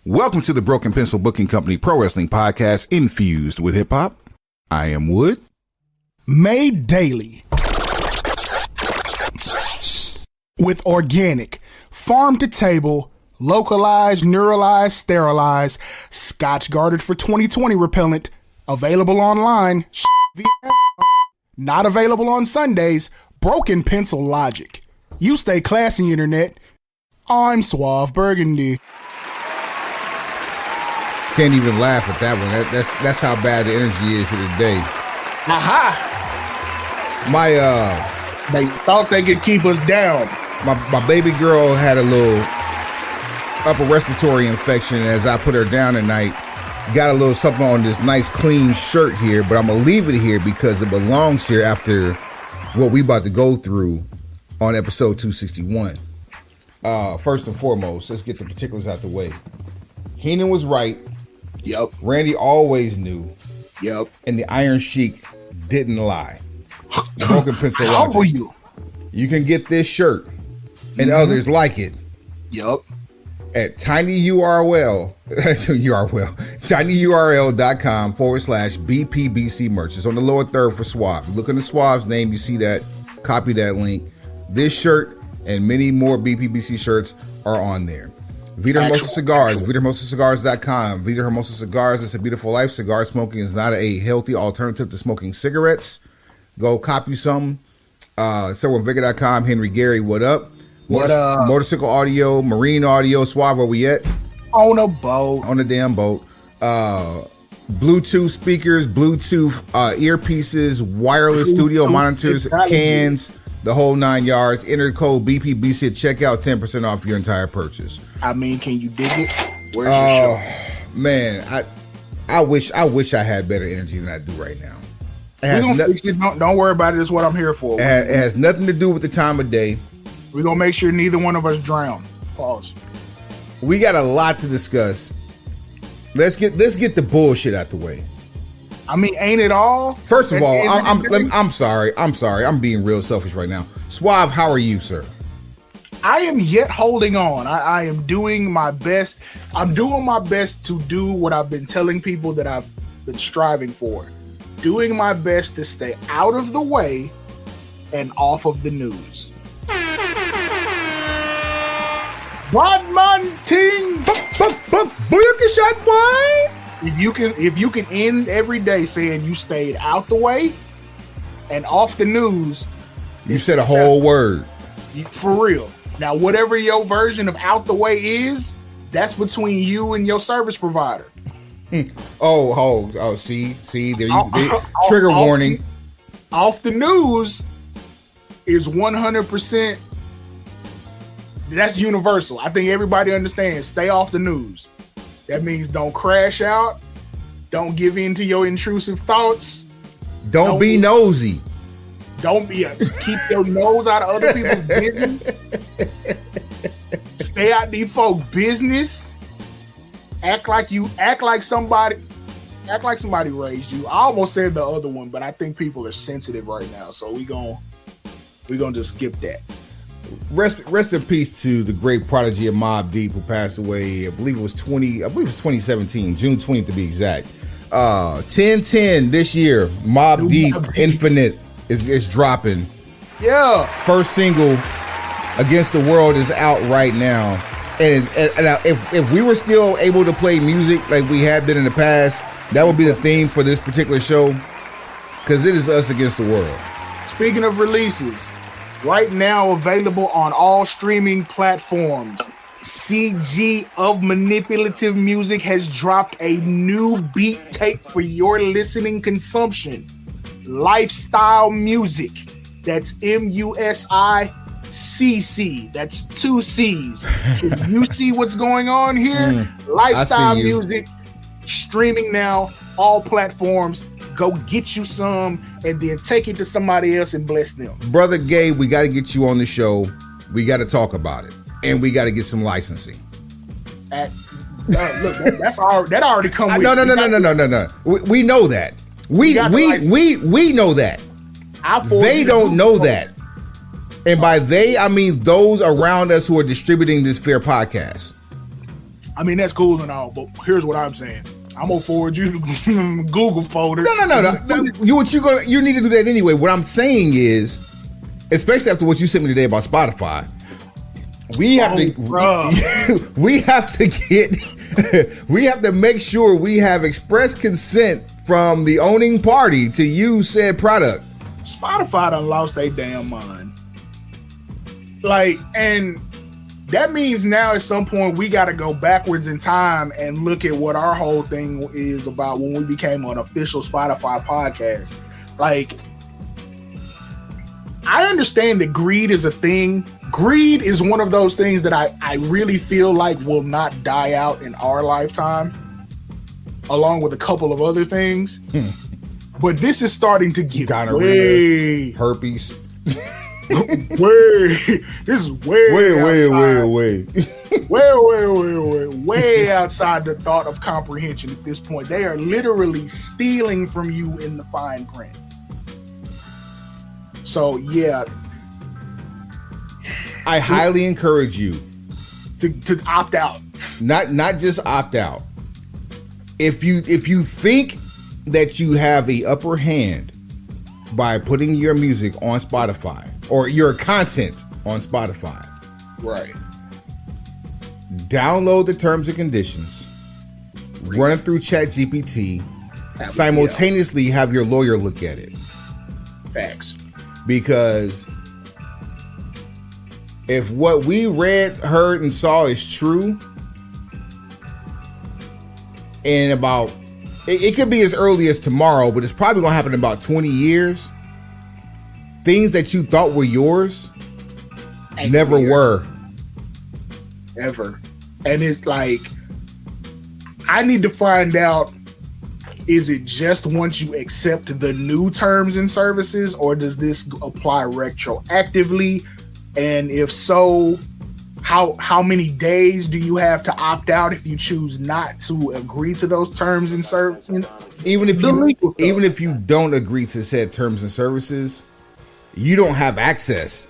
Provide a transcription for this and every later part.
Welcome to the Broken Pencil Booking Company Pro Wrestling Podcast infused with hip hop. I am Wood. Made daily with organic, farm to table, localized, neuralized, sterilized, Scotch guarded for 2020 repellent, available online, not available on Sundays, Broken Pencil Logic. You stay classy, internet. I'm Suave Burgundy. Can't even laugh at that one. That's how bad the energy is here today. Aha! They thought they could keep us down. My baby girl had a little upper respiratory infection. As I put her down tonight, got a little something on this nice clean shirt here, but I'm gonna leave it here because it belongs here after what we about to go through on episode 261. First and foremost, let's get the particulars out the way. Heenan was right. Yep. Randy always knew. Yep. And the Iron Sheik didn't lie. Broken Pencil How Logic. were you? You can get this shirt and others like it. Yep. At tinyurl.com/BPBC merch. It's on the lower third for Suave. You look in the Suave's name, you see that, copy that link. This shirt and many more BPBC shirts are on there. Vida Hermosa Cigars, VitaHermosaCigars.com. Vida Hermosa Cigars, it's a beautiful life. Cigar smoking is not a healthy alternative to smoking cigarettes. Go copy some. SerwinVigor.com. Henry Gary, what up? What up? Motorcycle audio, marine audio. Suave, where we at? On a boat. On a damn boat. Bluetooth speakers, Bluetooth earpieces, wireless studio monitors, cans, the whole 9 yards. Enter code BPBC at checkout, 10% off your entire purchase. I mean, can you dig it? Where's your show? Man, I wish I had better energy than I do right now. We're gonna fix it. Don't worry about it. It's what I'm here for. It has nothing to do with the time of day. We're gonna make sure neither one of us drown. Pause. We got a lot to discuss. Let's get the bullshit out the way. I mean, ain't it all? First of all, I'm sorry. I'm being real selfish right now. Suave, how are you, sir? I am yet holding on. I am doing my best. I'm doing my best to do what I've been telling people that I've been striving for. Doing my best to stay out of the way and off of the news. Badman ting! Booyaka shot, boy! If you can end every day saying you stayed out the way and off the news, you said a whole word. For real. Now, whatever your version of out the way is, that's between you and your service provider. Oh, see, there you trigger warning. Off the news is 100%. That's universal. I think everybody understands. Stay off the news. That means don't crash out. Don't give in to your intrusive thoughts. Don't be nosy. Don't be keep your nose out of other people's business. Stay out these folk business. Act like somebody raised you. I almost said the other one, but I think people are sensitive right now, so we gonna just skip that. Rest in peace to the great prodigy of Mobb Deep who passed away. I believe it was 2017, June 20th to be exact. 10/10 this year. Mobb Deep Infinite is dropping. Yeah. First single, Against the World, is out right now. And if we were still able to play music like we had been in the past, that would be the theme for this particular show, because it is us against the world. Speaking of releases, right now available on all streaming platforms, CG of Manipulative Music has dropped a new beat tape for your listening consumption. Lifestyle Music. That's MUSICC. That's 2 C's. Can you see what's going on here? Lifestyle Music, streaming now, all platforms. Go get you some and then take it to somebody else and bless them. Brother Gabe, we got to get you on the show. We got to talk about it. And we got to get some licensing. Look, that already come with No. We know that. We know that. They don't know that. And by they, I mean those around us who are distributing this fair podcast. I mean, that's cool and all, but here's what I'm saying. I'm gonna forward you the Google folder. No. You need to do that anyway. What I'm saying is, especially after what you sent me today about Spotify, we have to make sure we have express consent from the owning party to use said product. Spotify done lost their damn mind. Like, and that means now at some point we got to go backwards in time and look at what our whole thing is about when we became an official Spotify podcast. Like, I understand that greed is a thing. Greed is one of those things that I really feel like will not die out in our lifetime, along with a couple of other things. But this is starting to get gonorrhea, herpes. This is way outside the thought of comprehension at this point. They are literally stealing from you in the fine print. So yeah, I highly encourage you to opt out. Not just opt out. If you think that you have a upper hand by putting your music on Spotify or your content on Spotify, right? Download the terms and conditions, run it through ChatGPT, simultaneously have your lawyer look at it. Facts. Because if what we read, heard, and saw is true, and about it could be as early as tomorrow, but it's probably gonna happen in about 20 years. Things that you thought were yours never were. Ever. And it's like, I need to find out, is it just once you accept the new terms and services, or does this apply retroactively? And if so, how many days do you have to opt out if you choose not to agree to those terms and services? Even if you don't agree to said terms and services, you don't have access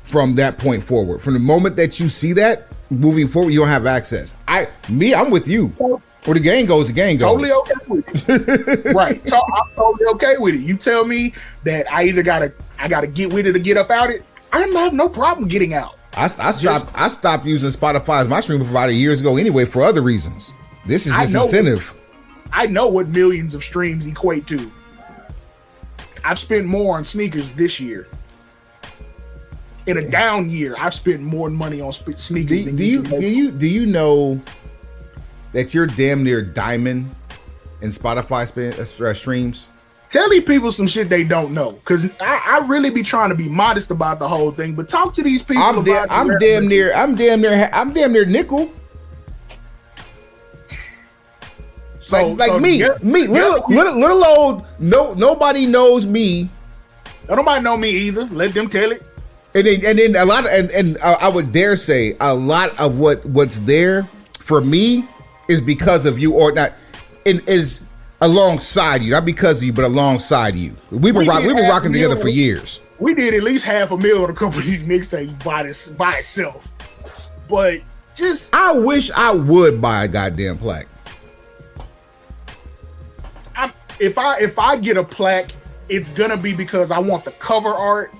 from that point forward. From the moment that you see that moving forward, you don't have access. I'm with you. Where the gang goes, the gang goes. Totally okay with it. Right. So I'm totally okay with it. You tell me that I either gotta get with it or get up out it. I have no problem getting out. I stopped using Spotify as my streaming provider years ago anyway for other reasons. This is just incentive. I know what millions of streams equate to. I've spent more on sneakers this year. In a down year, I've spent more money on sneakers than you. Do you know that you're damn near diamond in Spotify streams? Tell these people some shit they don't know, because I really be trying to be modest about the whole thing. But talk to these people. I'm damn near nickel. So little old nobody knows me. Nobody know me either. Let them tell it. And then a lot and I would dare say a lot of what's there for me is because of you, or not, and is alongside you, not because of you, but alongside you. We've been rocking together for years. We did at least $500,000 on a couple of these mixtapes by itself. But just, I wish I would buy a goddamn plaque. If I get a plaque, it's gonna be because I want the cover art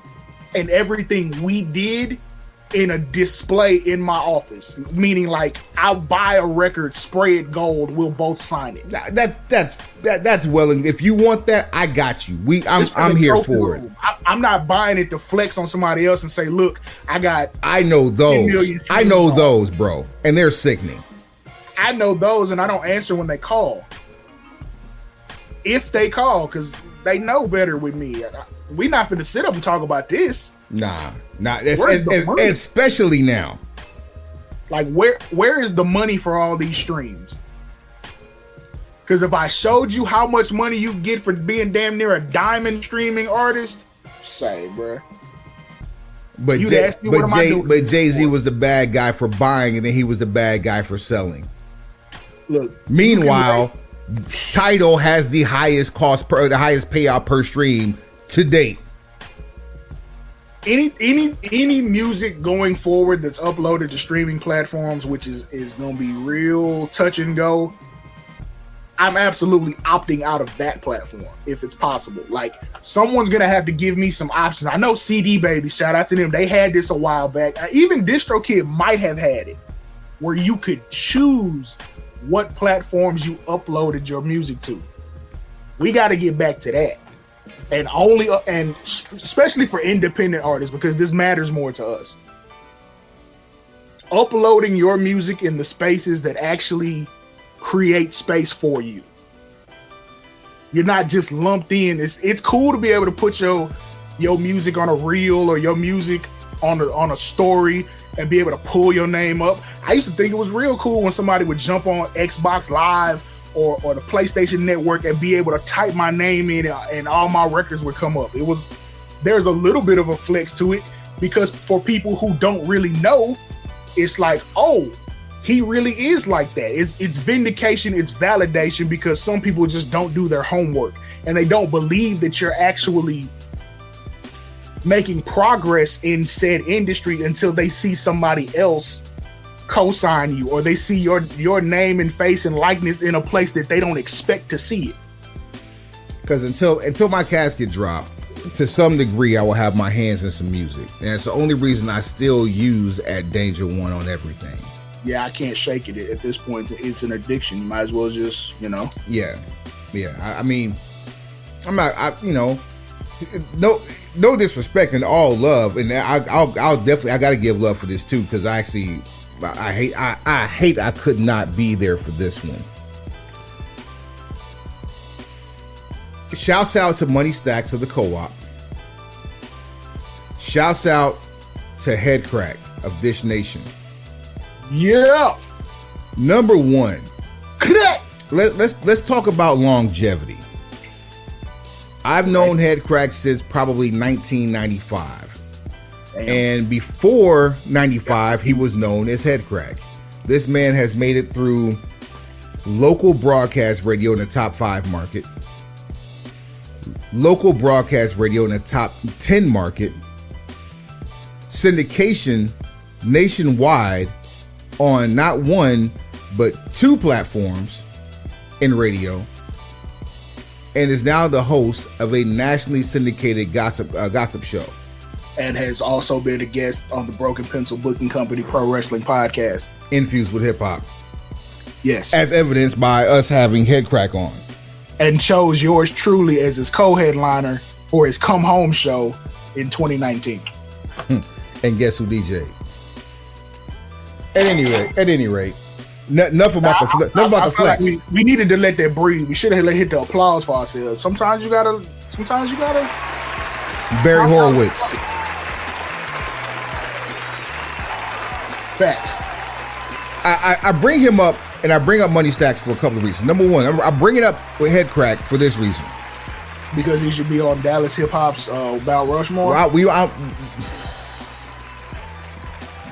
and everything we did in a display in my office. Meaning, like, I'll buy a record, spray it gold, we'll both sign it. That's well. If you want that, I got you. I'm here for it. I'm not buying it to flex on somebody else and say, look, I know those, bro, and they're sickening. I know those, and I don't answer when they call. If they call, because they know better with me. We not finna sit up and talk about this. Nah. Especially now. Like, where is the money for all these streams? Because if I showed you how much money you get for being damn near a diamond streaming artist, say, bruh. But Jay-Z was the bad guy for buying, and then he was the bad guy for selling. Look. Meanwhile, Tidal has the highest payout per stream to date. any music going forward that's uploaded to streaming platforms, which is going to be real touch and go, I'm absolutely opting out of that platform if it's possible. Like, someone's going to have to give me some options. I know CD Baby, shout out to them, they had this a while back. Even DistroKid might have had it, where you could choose what platforms you uploaded your music to. We got to get back to that. And especially for independent artists, because this matters more to us. Uploading your music in the spaces that actually create space for you. You're not just lumped in. It's cool to be able to put your music on a reel or your music on a story and be able to pull your name up. I used to think it was real cool when somebody would jump on Xbox Live or the PlayStation Network and be able to type my name in and all my records would come up. There's a little bit of a flex to it, because for people who don't really know, it's like, oh, he really is like that. It's vindication, it's validation, because some people just don't do their homework and they don't believe that you're actually making progress in said industry until they see somebody else co-sign you, or they see your name and face and likeness in a place that they don't expect to see it. Because until my casket drop, to some degree, I will have my hands in some music, and it's the only reason I still use @Danger One on everything. Yeah, I can't shake it at this point. It's an addiction. You might as well just, Yeah. I mean, I'm not. No disrespect and all love, and I'll definitely, I got to give love for this too, because I hate I could not be there for this one. Shouts out to Money Stacks of the Co-op. Shouts out to Head Crack of Dish Nation. Yeah. Number one. Let's talk about longevity. I've known Head Crack since probably 1995. Damn. And before 95, he was known as Head Crack. This man has made it through local broadcast radio in the top 5 market, local broadcast radio in the top 10 market, syndication nationwide on not one, but 2 platforms in radio, and is now the host of a nationally syndicated gossip show. And has also been a guest on the Broken Pencil Booking Company Pro Wrestling Podcast. Infused with hip hop. Yes. As evidenced by us having Head Crack on. And chose yours truly as his co-headliner for his Come Home show in 2019. And guess who DJ? At any rate, enough about the flex. Like we needed to let that breathe. We should have hit the applause for ourselves. Sometimes you gotta. Barry Horowitz. Facts. I bring him up, and I bring up Money Stacks for a couple of reasons. Number one, I bring it up with Head Crack for this reason. Because he should be on Dallas Hip Hop's Mount Rushmore.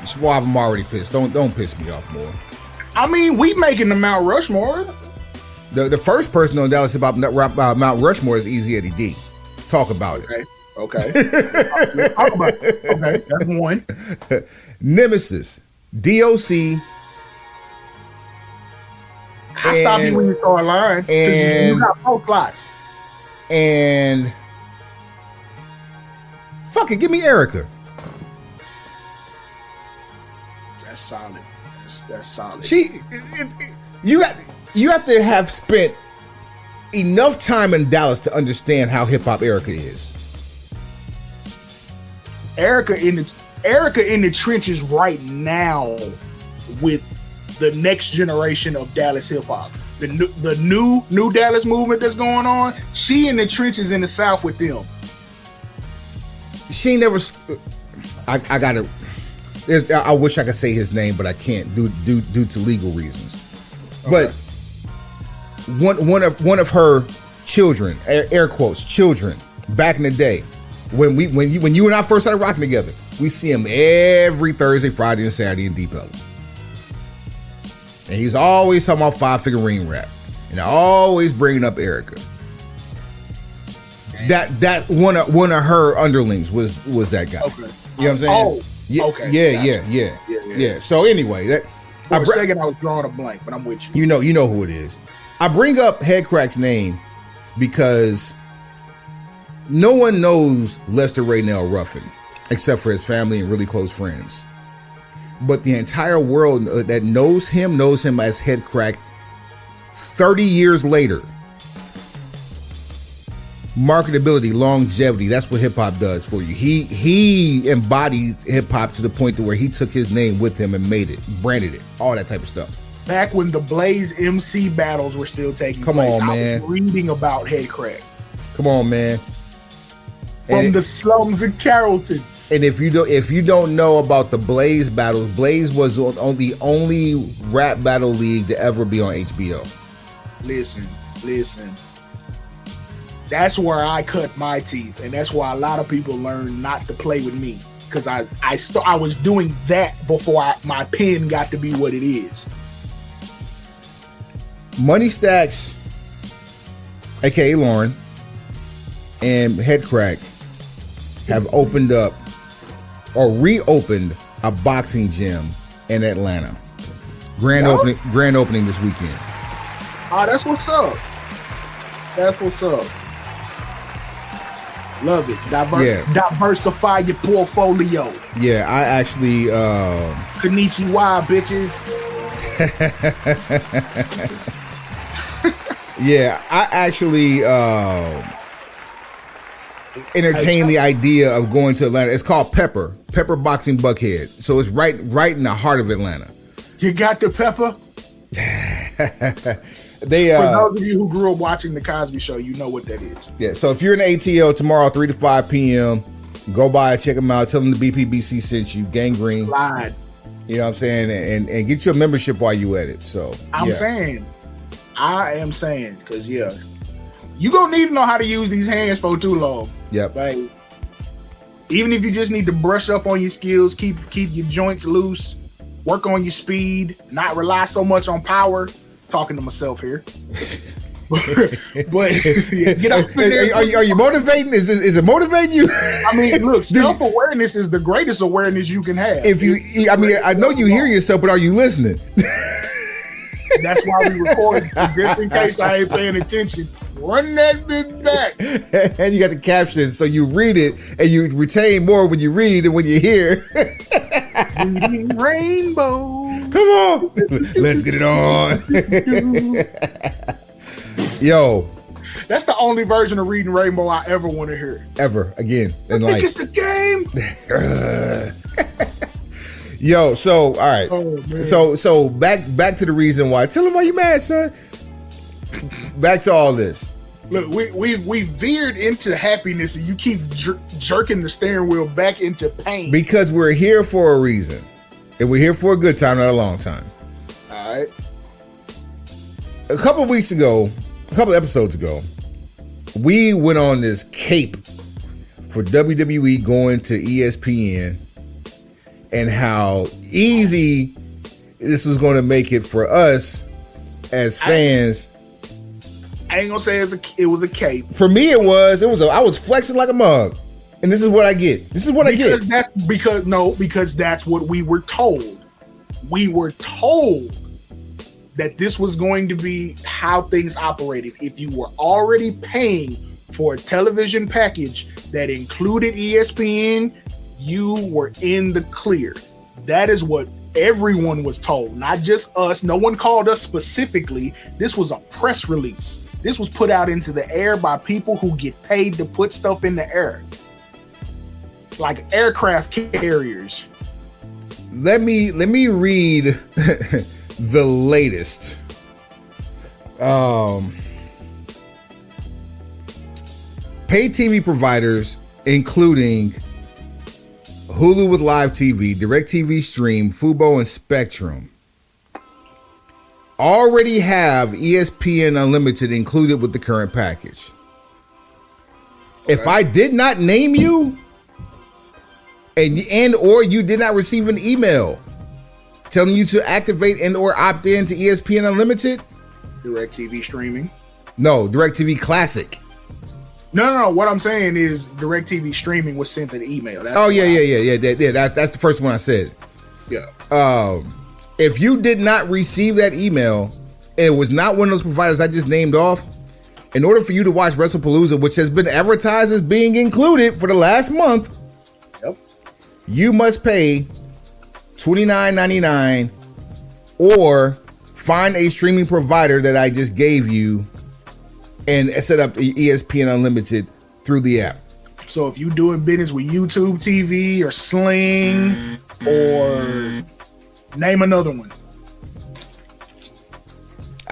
Suave, I'm already pissed. Don't piss me off more. I mean, we making the Mount Rushmore. The first person on Dallas Hip Hop Mount Rushmore is Easy Eddie D. Talk about it. Okay. Talk about it. Okay, that's one. Nemesis, DOC. I stop you when you start lying, because you got 4 slots. And fuck it, give me Erica. That's solid. That's solid. You have to have spent enough time in Dallas to understand how hip hop Erica is. Erica in the trenches right now with the next generation of Dallas hip hop. The new Dallas movement that's going on. She in the trenches in the South with them. She never. I gotta. I wish I could say his name, but I can't due to legal reasons. Okay. But one of her children, air quotes, children, back in the day, when you and I first started rocking together, we see him every Thursday, Friday, and Saturday in Deep Ellum. And he's always talking about 5 Figure Ring rap, and always bringing up Erica. That one of her underlings was that guy. Okay. You know what I'm saying? Oh, yeah, okay. Yeah. So anyway, for a second I was drawing a blank, but I'm with you. You know who it is. I bring up Headcrack's name because no one knows Lester Raynell Ruffin except for his family and really close friends. But the entire world that knows him as Headcrack 30 years later. Marketability, longevity, that's what hip hop does for you. He embodied hip hop to the point to where he took his name with him and made it, branded it, all that type of stuff. Back when the Blaze MC battles were still taking place, I was reading about Headcrack. Come on, man. From the slums of Carrollton. And if you don't know about the Blaze battles, Blaze was on the only rap battle league to ever be on HBO. Listen. That's where I cut my teeth, and that's why a lot of people learn not to play with me, because I was doing that before my pen got to be what it is. Money Stacks, aka Lauren, and Headcrack have opened up or reopened a boxing gym in Atlanta. Grand opening this weekend. Oh, that's what's up. Love it. Diversify your portfolio. Yeah, I actually Konnichiwa, bitches. Yeah, I actually entertained the idea of going to Atlanta. It's called Pepper Boxing Buckhead. So it's right in the heart of Atlanta. You got the pepper? For those of you who grew up watching The Cosby Show, you know what that is. Yeah, so if you're in ATL tomorrow, 3 to 5 p.m., go by, check them out, tell them the BPBC sent you, Gangrene. Slide. You know what I'm saying? And get your membership while you at it. So I am saying, because you're going to need to know how to use these hands for too long. Yep. Like, even if you just need to brush up on your skills, keep your joints loose, work on your speed, not rely so much on power. Talking to myself here. But get up in there. Are you motivating? Is it motivating you? I mean, look, self-awareness is the greatest awareness you can have. I know you hear yourself, but are you listening? That's why we record, just in case I ain't paying attention. Run that bit back. And you got the caption, so you read it and you retain more when you read than when you hear. Reading Rainbow. Come on, let's get it on. Yo, that's the only version of Reading Rainbow I ever want to hear. Ever again in life. It's the game. Yo, so all right. Oh, so back to the reason why. Tell him why you mad, son. Back to all this. Look, we veered into happiness, and you keep jerking the steering wheel back into pain. Because we're here for a reason, and we're here for a good time, not a long time. All right. A couple episodes ago, we went on this cape for WWE going to ESPN, and how easy this was going to make it for us as fans. I ain't gonna say it was a cape. For me, it was. I was flexing like a mug, and this is what I get. Because that's what we were told. We were told that this was going to be how things operated. If you were already paying for a television package that included ESPN, you were in the clear. That is what everyone was told, not just us. No one called us specifically. This was a press release. This was put out into the air by people who get paid to put stuff in the air, like aircraft carriers. Let me read the latest. Pay TV providers, including Hulu with live TV, DirecTV Stream, Fubo, and Spectrum, already have ESPN Unlimited included with the current package. Okay. If I did not name you, and or you did not receive an email telling you to activate and or opt in to ESPN Unlimited, DirecTV streaming. No, DirecTV Classic. No. What I'm saying is DirecTV streaming was sent an email. That's That's the first one I said. Yeah. If you did not receive that email and it was not one of those providers I just named off, in order for you to watch Wrestlepalooza, which has been advertised as being included for the last month, Yep. you must pay $29.99 or find a streaming provider that I just gave you and set up the ESPN Unlimited through the app. So if you're doing business with YouTube TV or Sling or name another one.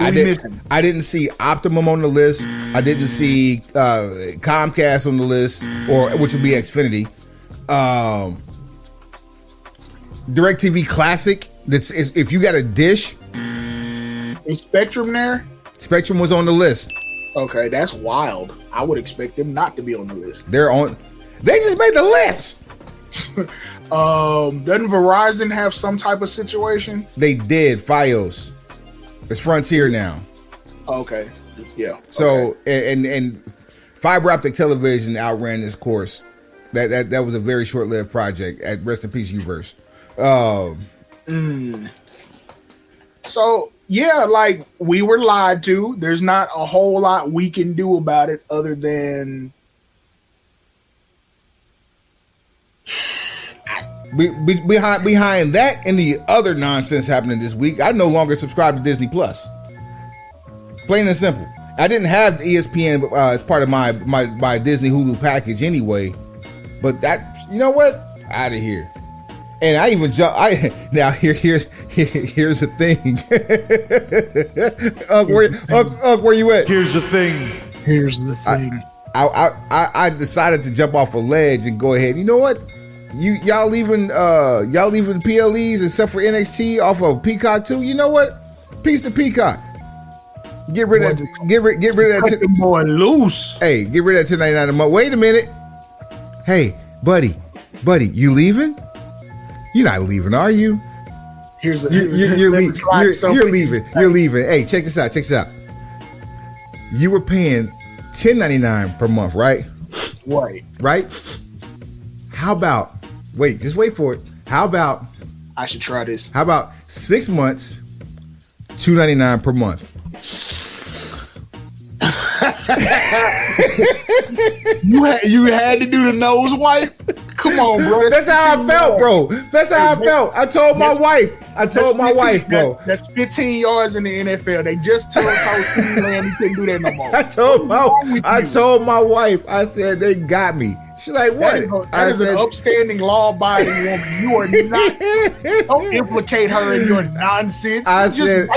I didn't see Optimum on the list. I didn't see Comcast on the list, or which would be Xfinity. DirecTV Classic. If you got a dish. Is Spectrum there? Spectrum was on the list. Okay, that's wild. I would expect them not to be on the list. They're on. They just made the list. Doesn't Verizon have some type of situation? They did. Fios. It's Frontier now. Okay. Yeah. So and fiber optic television outran this course. That was a very short-lived project. At rest in peace, Uverse. So yeah, like we were lied to. There's not a whole lot we can do about it other than behind that and the other nonsense happening this week. I no longer subscribe to Disney Plus. Plain and simple. I didn't have ESPN as part of my Disney Hulu package anyway. But that, you know what? Out of here. And I even now here's the thing. Where you at? Here's the thing. Here's the thing. I decided to jump off a ledge and go ahead. You know what? Y'all leaving PLEs except for NXT off of Peacock too. You know what? Peace to Peacock. Get rid of that. Boy loose. Hey, get rid of that $10.99 a month. Wait a minute. Hey, buddy, you leaving? You're not leaving, are you? You're leaving. You're leaving. Hey, check this out. You were paying $10.99 per month, right? Right? How about? Wait, just wait for it. How about? I should try this. How about 6 months, $2.99 per month? You had to do the nose wipe. Come on, bro. That's how I felt, bro. That's how I felt. I told my wife. Bro. That's 15 yards in the NFL. They just told Coach Lamb he couldn't do that no more. I told my wife. I said they got me. She's like, what? That is an upstanding, law-abiding woman. You are not. Don't implicate her in your nonsense. I said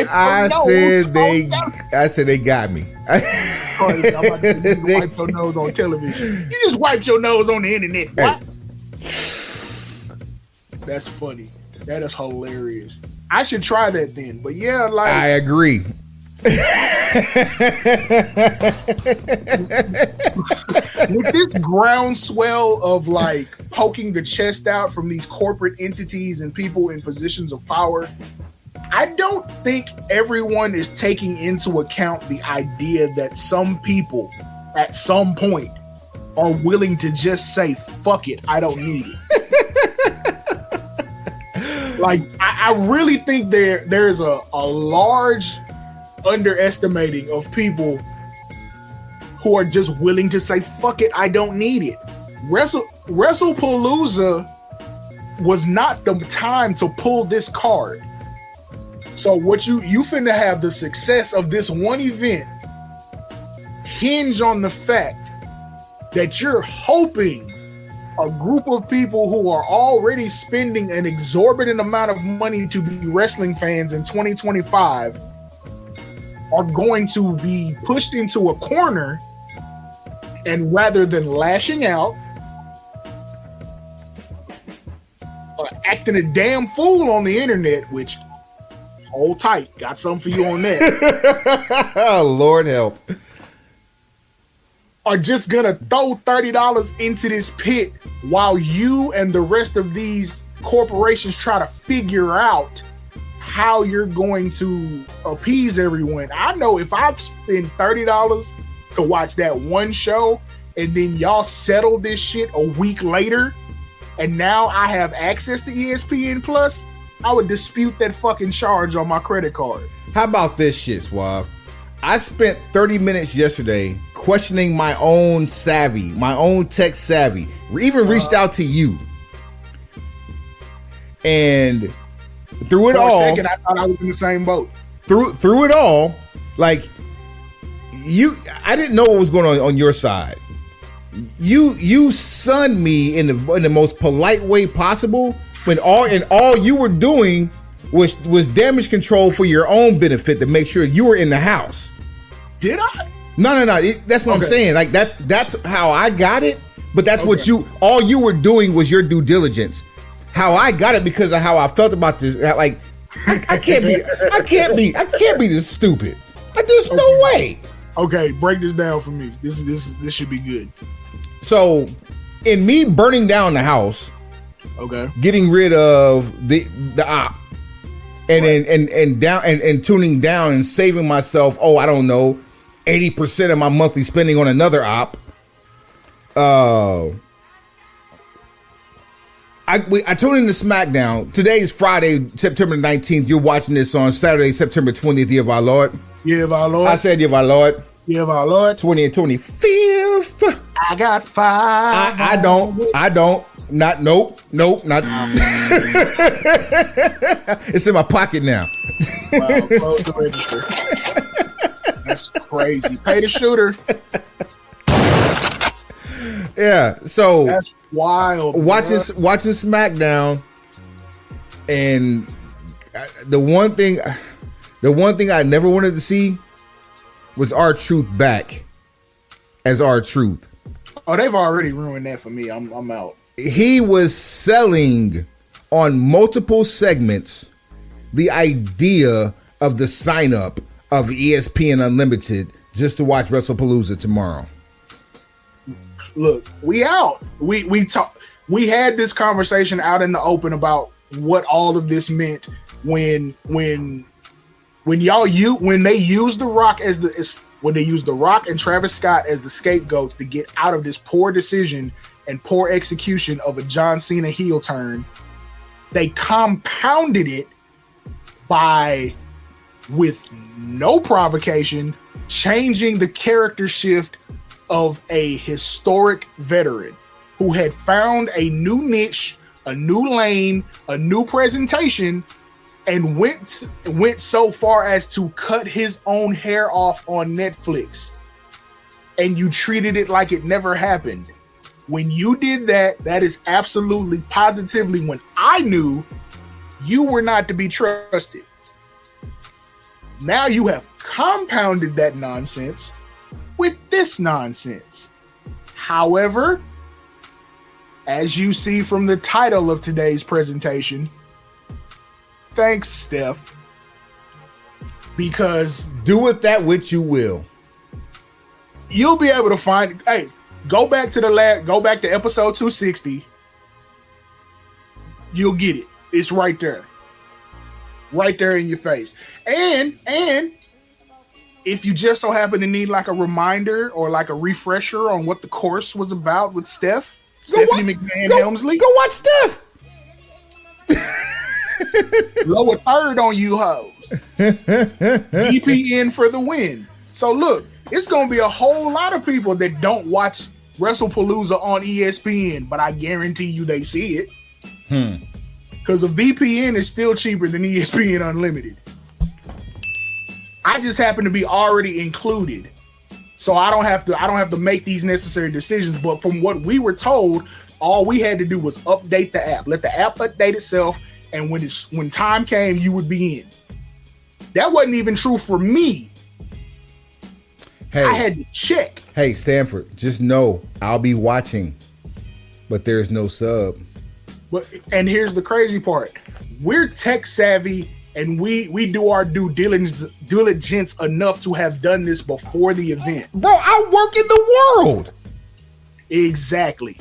they got me. You wipe your nose on television. You just wiped your nose on the internet. What? That's funny. That is hilarious. I should try that then. But yeah, like I agree. With this groundswell of like poking the chest out from these corporate entities and people in positions of power, I don't think everyone is taking into account the idea that some people at some point are willing to just say, fuck it, I don't need it. Like, I really think there's a large underestimating of people who are just willing to say, fuck it, I don't need it. Wrestlepalooza was not the time to pull this card. So what you finna have the success of this one event hinge on the fact that you're hoping a group of people who are already spending an exorbitant amount of money to be wrestling fans in 2025 are going to be pushed into a corner, and rather than lashing out or acting a damn fool on the internet, which hold tight, got something for you on that. Oh, Lord help. Are just gonna throw $30 into this pit while you and the rest of these corporations try to figure out how you're going to appease everyone. I know if I spend $30 to watch that one show and then y'all settle this shit a week later, and now I have access to ESPN Plus, I would dispute that fucking charge on my credit card. How about this shit, Suave? I spent 30 minutes yesterday questioning my own savvy, my own tech savvy. We even reached out to you. And through it all, for a second, I thought I was in the same boat. Through it all, like I didn't know what was going on your side. You sunned me in the most polite way possible when all you were doing was damage control for your own benefit to make sure you were in the house. Did I? No. That's what I'm saying. Like that's how I got it. But that's what all you were doing was your due diligence. How I got it because of how I felt about this. Like I can't be this stupid. Like there's no way. Okay, break this down for me. This should be good. So, in me burning down the house, getting rid of the op, and and tuning down and saving myself, I don't know, 80% of my monthly spending on another op. I tuned into SmackDown. Today is Friday, September 19th. You're watching this on Saturday, September 20th, year of our Lord. Year of our Lord. I said year of our Lord. Year of our Lord. 20 and 25th. I got 5. I don't. Nope, not. It's in my pocket now. Wow, close the register. That's crazy. Pay the shooter. Yeah, so that's wild. Watching SmackDown, and the one thing I never wanted to see was R-Truth back as R-Truth. Oh, they've already ruined that for me. I'm out. He was selling on multiple segments the idea of the sign up of ESPN Unlimited just to watch Wrestlepalooza tomorrow. Look, we out. We had this conversation out in the open about what all of this meant when they used The Rock and Travis Scott as the scapegoats to get out of this poor decision and poor execution of a John Cena heel turn. They compounded it by, with no provocation, changing the character shift of a historic veteran who had found a new niche, a new lane, a new presentation, and went so far as to cut his own hair off on Netflix. And you treated it like it never happened. When you did that, that is absolutely positively when I knew you were not to be trusted. Now you have compounded that nonsense with this nonsense. However, as you see from the title of today's presentation, thanks, Steph, because do with that which you will. You'll be able to find. Hey, go back to episode 260. You'll get it. It's right there in your face. And if you just so happen to need like a reminder or like a refresher on what the course was about with Stephanie McMahon Helmsley, go watch Steph. Lower third on you hoes. VPN for the win. So look, it's gonna be a whole lot of people that don't watch Wrestlepalooza on ESPN, but I guarantee you they see it. Because a VPN is still cheaper than ESPN Unlimited. I just happen to be already included, so I don't have to make these necessary decisions. But from what we were told, all we had to do was update the app, let the app update itself, and when time came, you would be in. That wasn't even true for me. Hey, I had to check. Hey, Stanford, just know I'll be watching, but there's no sub. And here's the crazy part: we're tech savvy. And we do our due diligence enough to have done this before the event. Bro, I work in the world. Exactly.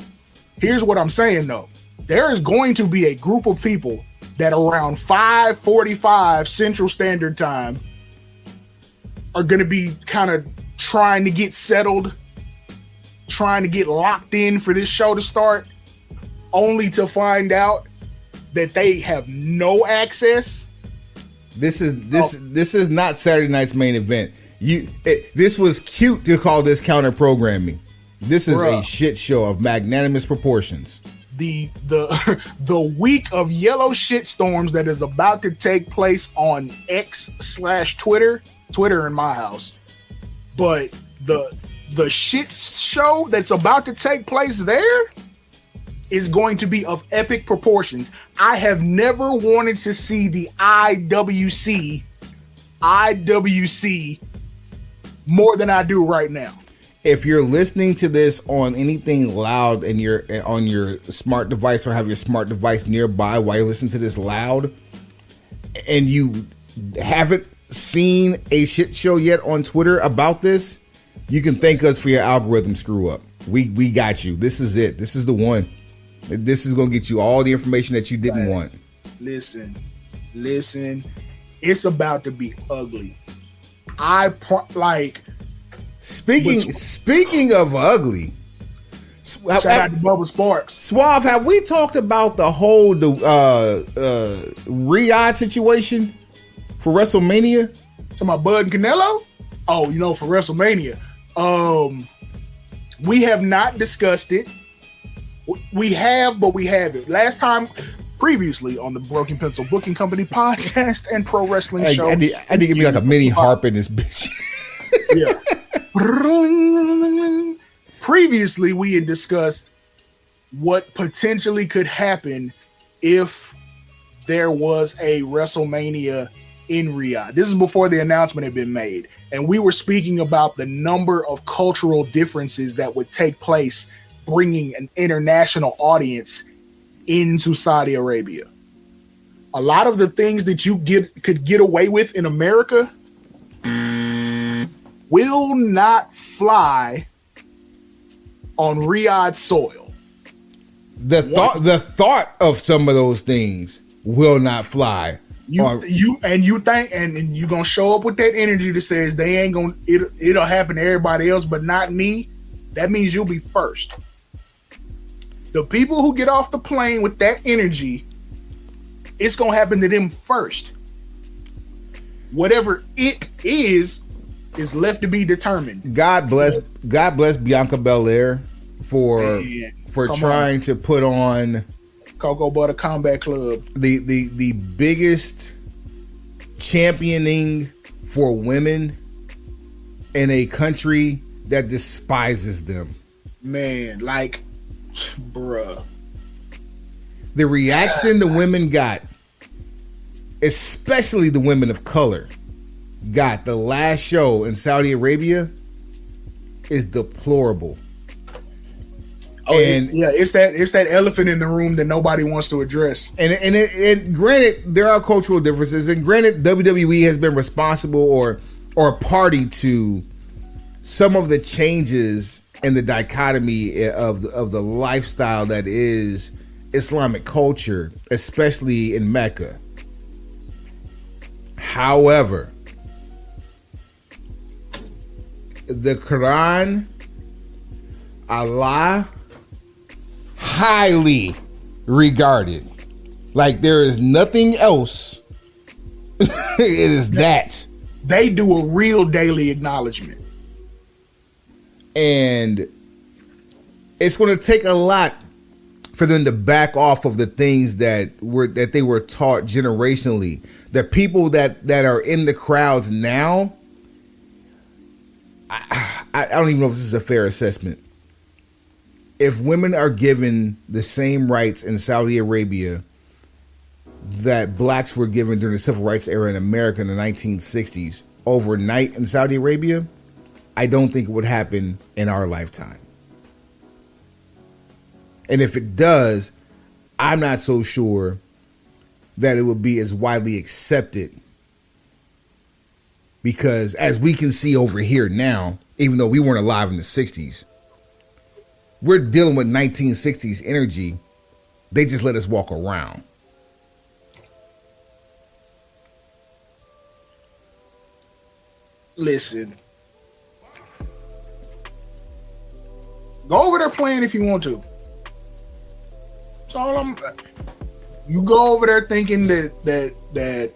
Here's what I'm saying, though. There is going to be a group of people that around 5:45 Central Standard Time are going to be kind of trying to get settled, trying to get locked in for this show to start, only to find out that they have no access. This is not Saturday night's main event. This was cute to call this counter programming. This is a shit show of magnanimous proportions. The week of yellow shitstorms that is about to take place on X/Twitter in my house, but the shit show that's about to take place there is going to be of epic proportions. I have never wanted to see the IWC more than I do right now. If you're listening to this on anything loud and you're on your smart device or have your smart device nearby while you're listening to this loud and you haven't seen a shit show yet on Twitter about this, you can thank us for your algorithm screw up. We got you. This is it. This is the one. This is going to get you all the information that you didn't want. Listen. It's about to be ugly. Speaking of ugly, shout out to Bubba Sparks. Suave, have we talked about the whole Riyadh situation for WrestleMania? Talking about Bud and Canelo? Oh, for WrestleMania. We have not discussed it. We have, but we haven't. Last time, previously on the Broken Pencil Booking Company podcast and pro wrestling show. I need to give me like a mini harp in this bitch. Yeah. Previously, we had discussed what potentially could happen if there was a WrestleMania in Riyadh. This is before the announcement had been made. And we were speaking about the number of cultural differences that would take place bringing an international audience into Saudi Arabia. A lot of the things that you could get away with in America will not fly on Riyadh soil. The thought of some of those things will not fly. You think you're gonna show up with that energy that says they ain't gonna it'll happen to everybody else but not me. That means you'll be first. The people who get off the plane with that energy, it's gonna happen to them first. Whatever it is left to be determined. God bless Bianca Belair for trying to put on Cocoa Butter Combat Club, the biggest championing for women in a country that despises them. Man, like, bruh. The reaction the women got, especially the women of color, got the last show in Saudi Arabia is deplorable. Oh, and it's that elephant in the room that nobody wants to address. And granted, there are cultural differences, and granted, WWE has been responsible or party to some of the changes in the dichotomy of the lifestyle that is Islamic culture, especially in Mecca. However, the Quran, Allah, highly regarded. Like there is nothing else. It is that. They do a real daily acknowledgement. And it's going to take a lot for them to back off of the things that they were taught generationally. The people that are in the crowds now, I don't even know if this is a fair assessment. If women are given the same rights in Saudi Arabia that blacks were given during the civil rights era in America in the 1960s, overnight in Saudi Arabia, I don't think it would happen in our lifetime. And if it does, I'm not so sure that it would be as widely accepted. Because as we can see over here now, even though we weren't alive in the 60s, we're dealing with 1960s energy. They just let us walk around. Listen. Go over there playing if you want to. That's all you go over there thinking that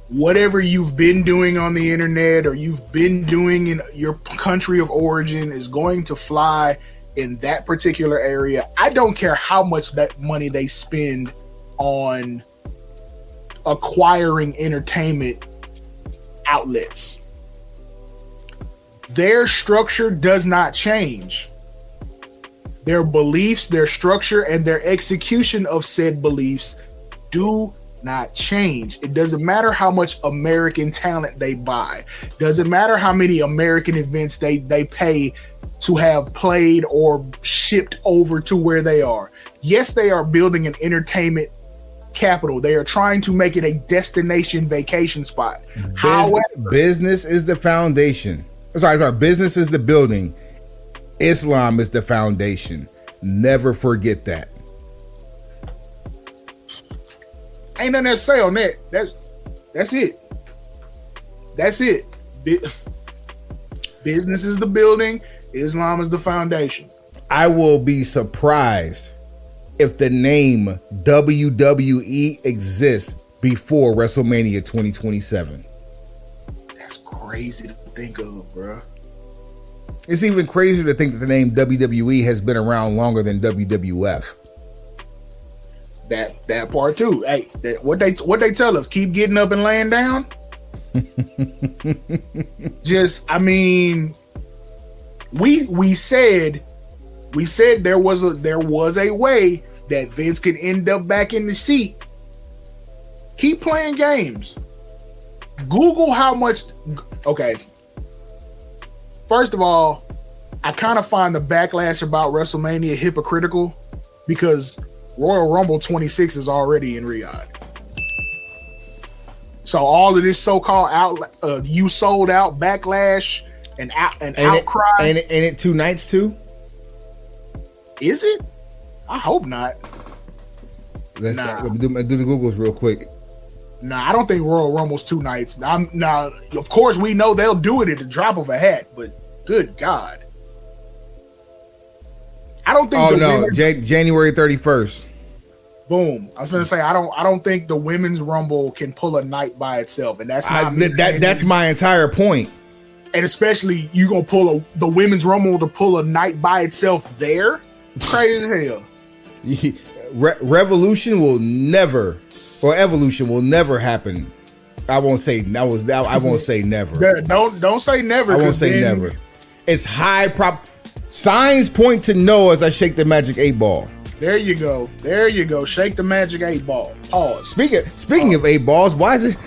whatever you've been doing on the internet or you've been doing in your country of origin is going to fly in that particular area. I don't care how much that money they spend on acquiring entertainment outlets. Their structure does not change. Their beliefs, their structure, and their execution of said beliefs do not change. It doesn't matter how much American talent they buy. Doesn't matter how many American events they pay to have played or shipped over to where they are. Yes, they are building an entertainment capital. They are trying to make it a destination vacation spot. However, business is the foundation. Sorry, business is the building. Islam is the foundation. Never forget that. Ain't nothing to say on that. That's it. That's it. Business is the building. Islam is the foundation. I will be surprised if the name WWE exists before WrestleMania 2027. That's crazy to think of, bro. It's even crazier to think that the name WWE has been around longer than WWF. That part too. Hey, what they tell us, keep getting up and laying down. I mean, we said there was a way that Vince could end up back in the seat. Keep playing games. Google how much. Okay. First of all, I kind of find the backlash about WrestleMania hypocritical because Royal Rumble 26 is already in Riyadh. So all of this so-called you sold out backlash and outcry. And it 2 nights too? Is it? I hope not. Let me do the Googles real quick. Nah, I don't think Royal Rumble's 2 nights. Of course we know they'll do it at the drop of a hat, but good God. I don't think January 31st. Boom. I was gonna say I don't think the women's rumble can pull a night by itself, and that's not that's my entire point. And especially you gonna pull the women's rumble to pull a night by itself there, crazy as hell. Revolution will never, or evolution will never happen. I won't say I won't say never. Don't say never. I won't say never. It's high prop. Signs point to no as I shake the magic 8 ball. There you go. Shake the magic 8 ball. Pause. Speaking of 8 balls, why is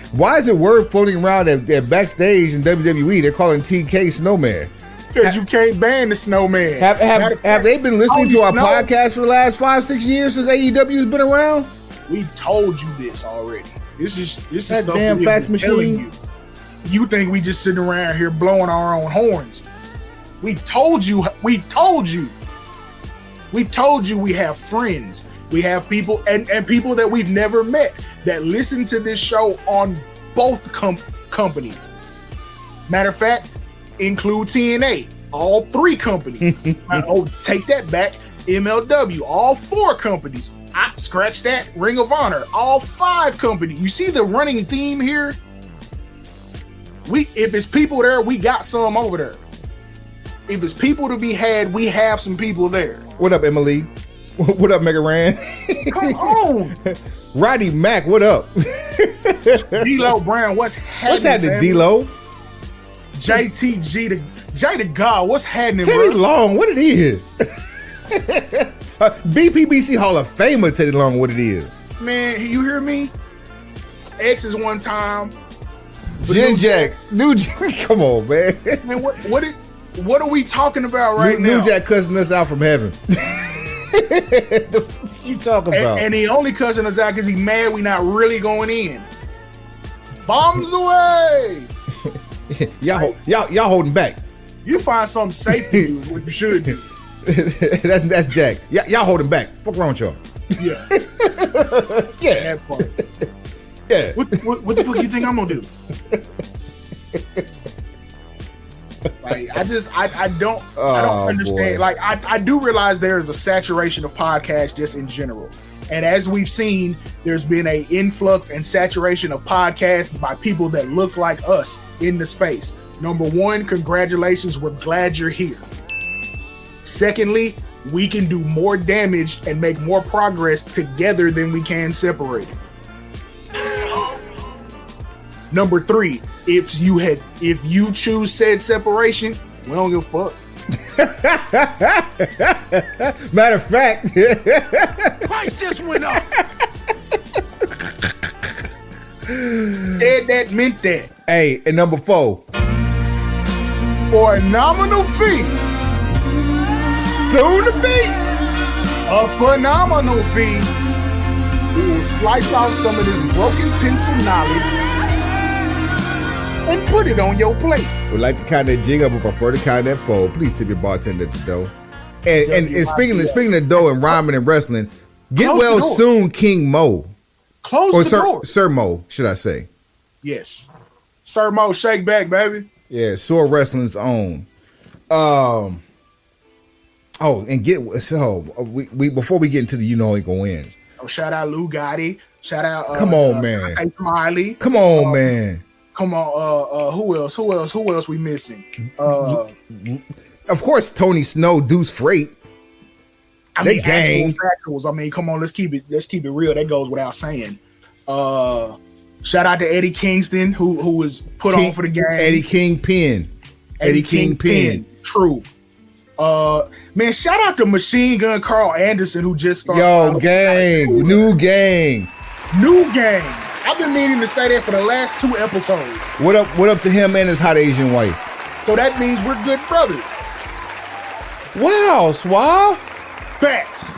it word floating around that backstage in WWE they're calling TK Snowman? Because you can't ban the snowman. Have they been listening to our podcast for the last 5-6 years since AEW's been around? We told you this already. This is that stuff damn fax machine. You think we just sitting around here blowing our own horns? We told you we have friends. We have people and people that we've never met that listen to this show on both companies. Matter of fact, include TNA, all 3 companies. Take that back, MLW, all 4 companies. I scratch that, Ring of Honor, all 5 companies. You see the running theme here? If it's people there, we got some over there. If it's people to be had, we have some people there. What up, Emily? What up, Mega Ran? Come on. Roddy Mack, what up? D-Lo Brown, what's happening? What's happening, D-Lo? JTG, J to God, what's happening, Teddy bro? Long, what it is? BPBC Hall of Famer Teddy Long, what it is? Man, you hear me? X is one time. Jen Jack, New Jack, come on, man. Man, what are we talking about right now? New Jack cussing us out from heaven. What you talking about? And he only cussing us out because he mad we not really going in. Bombs away. y'all holding back. You find something safe to do, what you should do. that's Jack. Y'all holding back. What's wrong with y'all? Yeah. Yeah. That part. Yeah. What the fuck you think I'm gonna do? Like I don't understand. Boy. Like I do realize there is a saturation of podcasts just in general. And as we've seen, there's been a influx and saturation of podcasts by people that look like us in the space. Number one, congratulations. We're glad you're here. Secondly, we can do more damage and make more progress together than we can separated. Number three, if you choose said separation, we don't give a fuck. Matter of fact, Price just went up. Said that, meant that. Hey, and number 4, For a nominal fee, soon to be. a phenomenal fee, we will slice off some of this broken pencil knowledge and put it on your plate. Would like the kind that jing up, but prefer the kind that fold. Please tip your bartender at the door. And speaking of dough and rhyming and wrestling, get Close well the door. soon, King Mo. Close Or the Sir, door. Sir Mo, should I say. Yes. Sir Mo, shake back, baby. Yeah, Sword Wrestling's own. We before we get into the ain't gonna win. Oh, shout out Lou Gotti. Shout out Come on, man. Tay Smiley. Come on, man. Come on, who else we missing? Of course, Tony Snow, Deuce Freight. They gang. Actual factuals. I mean, come on, let's keep it real. That goes without saying. Shout out to Eddie Kingston, who was put on for the game. Eddie Kingpin. True. Man, shout out to Machine Gun Carl Anderson, who just started. Yo, gang. New gang. I've been meaning to say that for the last 2 episodes. What up to him and his hot Asian wife? So that means we're good brothers. Wow, Suave. Facts.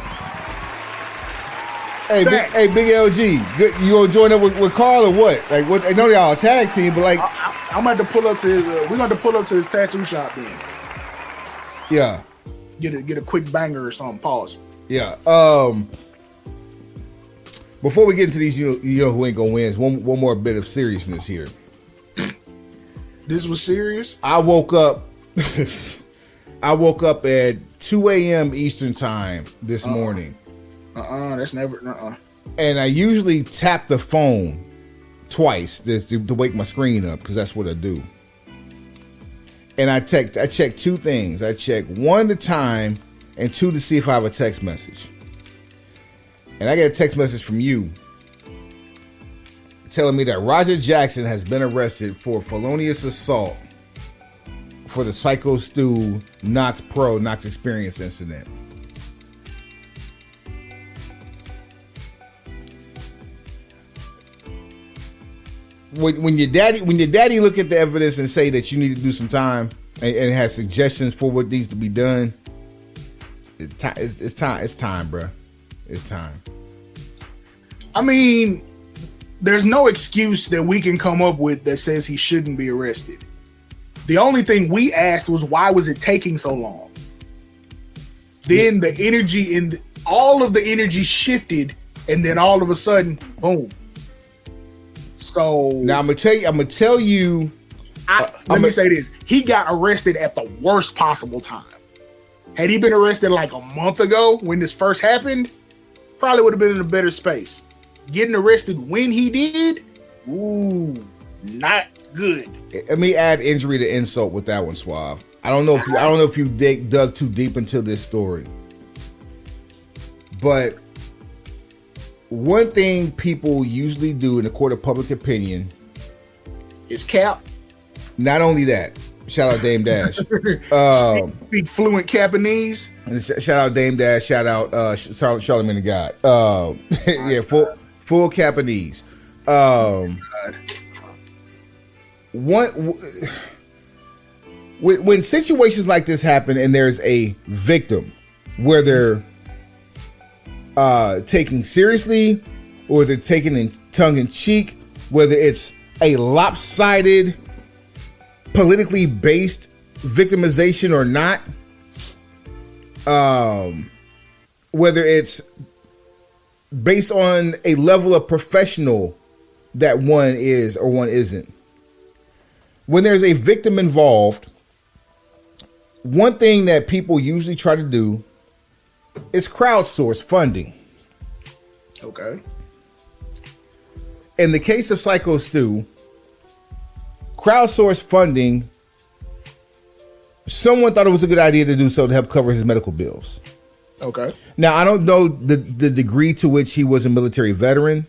Hey, big LG. Good, you gonna join up with Carl or what? Like, what? I know y'all a tag team, but like, I'm going to pull up to his. We're going to pull up to his tattoo shop then. Yeah. Get a quick banger or something. Pause. Yeah. Before we get into these, who ain't gonna win, is one more bit of seriousness here. This was serious. I woke up. I woke up at 2 a.m. Eastern time this morning. That's never. And I usually tap the phone twice to wake my screen up because that's what I do. And I check 2 things. I check 1, the time, and 2, to see if I have a text message. And I get a text message from you telling me that Roger Jackson has been arrested for felonious assault for the Psycho Stu Knox Experience incident. When your daddy look at the evidence and say that you need to do some time and has suggestions for what needs to be done, it's time, bro. It's time. I mean, there's no excuse that we can come up with that says he shouldn't be arrested. The only thing we asked was, why was it taking so long? Then the energy all of the energy shifted, and then all of a sudden, boom. So now I'm gonna tell you. Let me say this: he got arrested at the worst possible time. Had he been arrested like a month ago when this first happened, probably would have been in a better space. Getting arrested when he did, not good. Let me add injury to insult with that one, Suave. I don't know if you dug too deep into this story, but one thing people usually do in the court of public opinion is cap. Not only that, shout out Dame Dash. Speak fluent Japanese. Shout out Dame Dash. Shout out Charlamagne the God. Yeah, full Japanese. When situations like this happen and there's a victim, whether taking seriously or they're taking in tongue in cheek, whether it's a lopsided, politically based victimization or not, whether it's based on a level of professional that one is or one isn't. When there's a victim involved, one thing that people usually try to do is crowdsource funding. Okay. In the case of Psycho Stu, crowdsource funding, someone thought it was a good idea to do so to help cover his medical bills. Okay. Now, I don't know the degree to which he was a military veteran.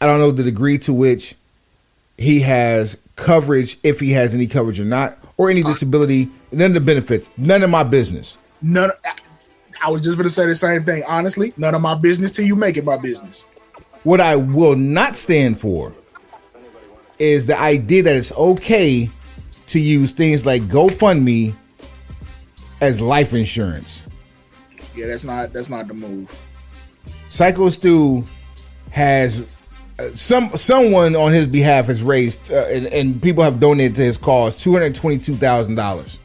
I don't know the degree to which he has coverage, if he has any coverage or not, or any disability, none of the benefits, none of my business. None. I was just going to say the same thing. Honestly, none of my business till you make it my business. What I will not stand for is the idea that it's okay to use things like GoFundMe as life insurance. Yeah, that's not the move. Psycho Stu has someone on his behalf has raised and people have donated to his cause $222,000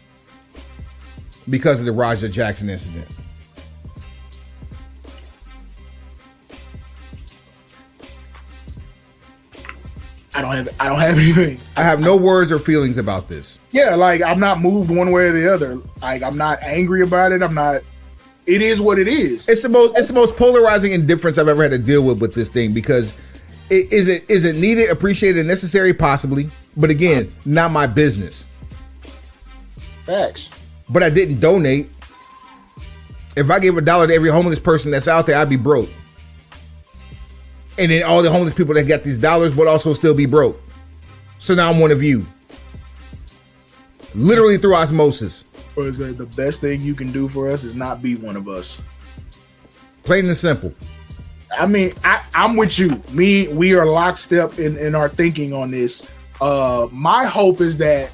because of the Roger Jackson incident. I don't have anything. I have no words or feelings about this. Yeah, like I'm not moved one way or the other. Like I'm not angry about it. I'm not. It is what it is. It's the most polarizing indifference I've ever had to deal with this thing, because is it needed, appreciated, and necessary? Possibly, but again, not my business. Facts. But I didn't donate. If I gave $1 to every homeless person that's out there, I'd be broke. And then all the homeless people that got these dollars would also still be broke. So now I'm one of you. Literally through osmosis. Or is that the best thing you can do for us is not be one of us? Plain and simple. I mean, I'm with you. We are lockstep in our thinking on this. My hope is that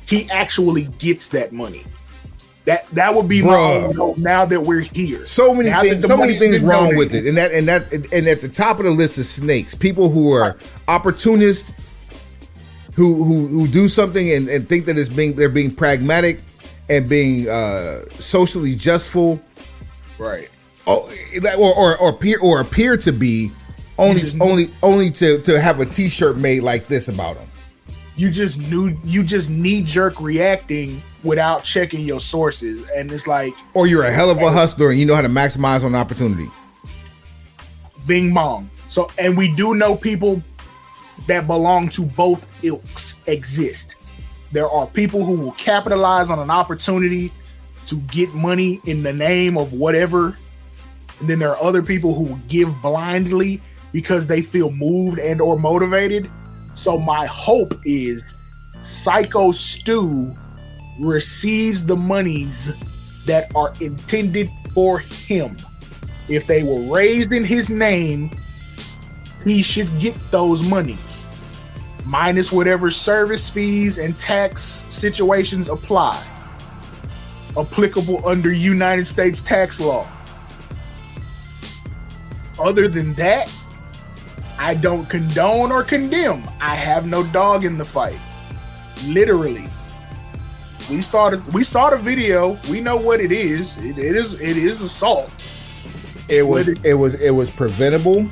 he actually gets that money. That would be my own hope now that we're here. So many things wrong with it. And at the top of the list is snakes. People who are opportunists, who do something and think that they're being pragmatic and being socially justful. Right. Or appear to be only to have a t-shirt made like this about them. You just knee-jerk reacting without checking your sources, and it's like, or you're a hell of a hustler and you know how to maximize on opportunity. Bing bong. So, and we do know people that belong to both ilks exist. There are people who will capitalize on an opportunity to get money in the name of whatever, and then there are other people who will give blindly because they feel moved and or motivated. So my hope is Psycho Stu receives the monies that are intended for him. If they were raised in his name, he should get those monies, minus whatever service fees and tax situations applicable under United States tax law. Other than that, I don't condone or condemn. I have no dog in the fight. Literally. We saw the video. We know what it is. It is assault. It was preventable.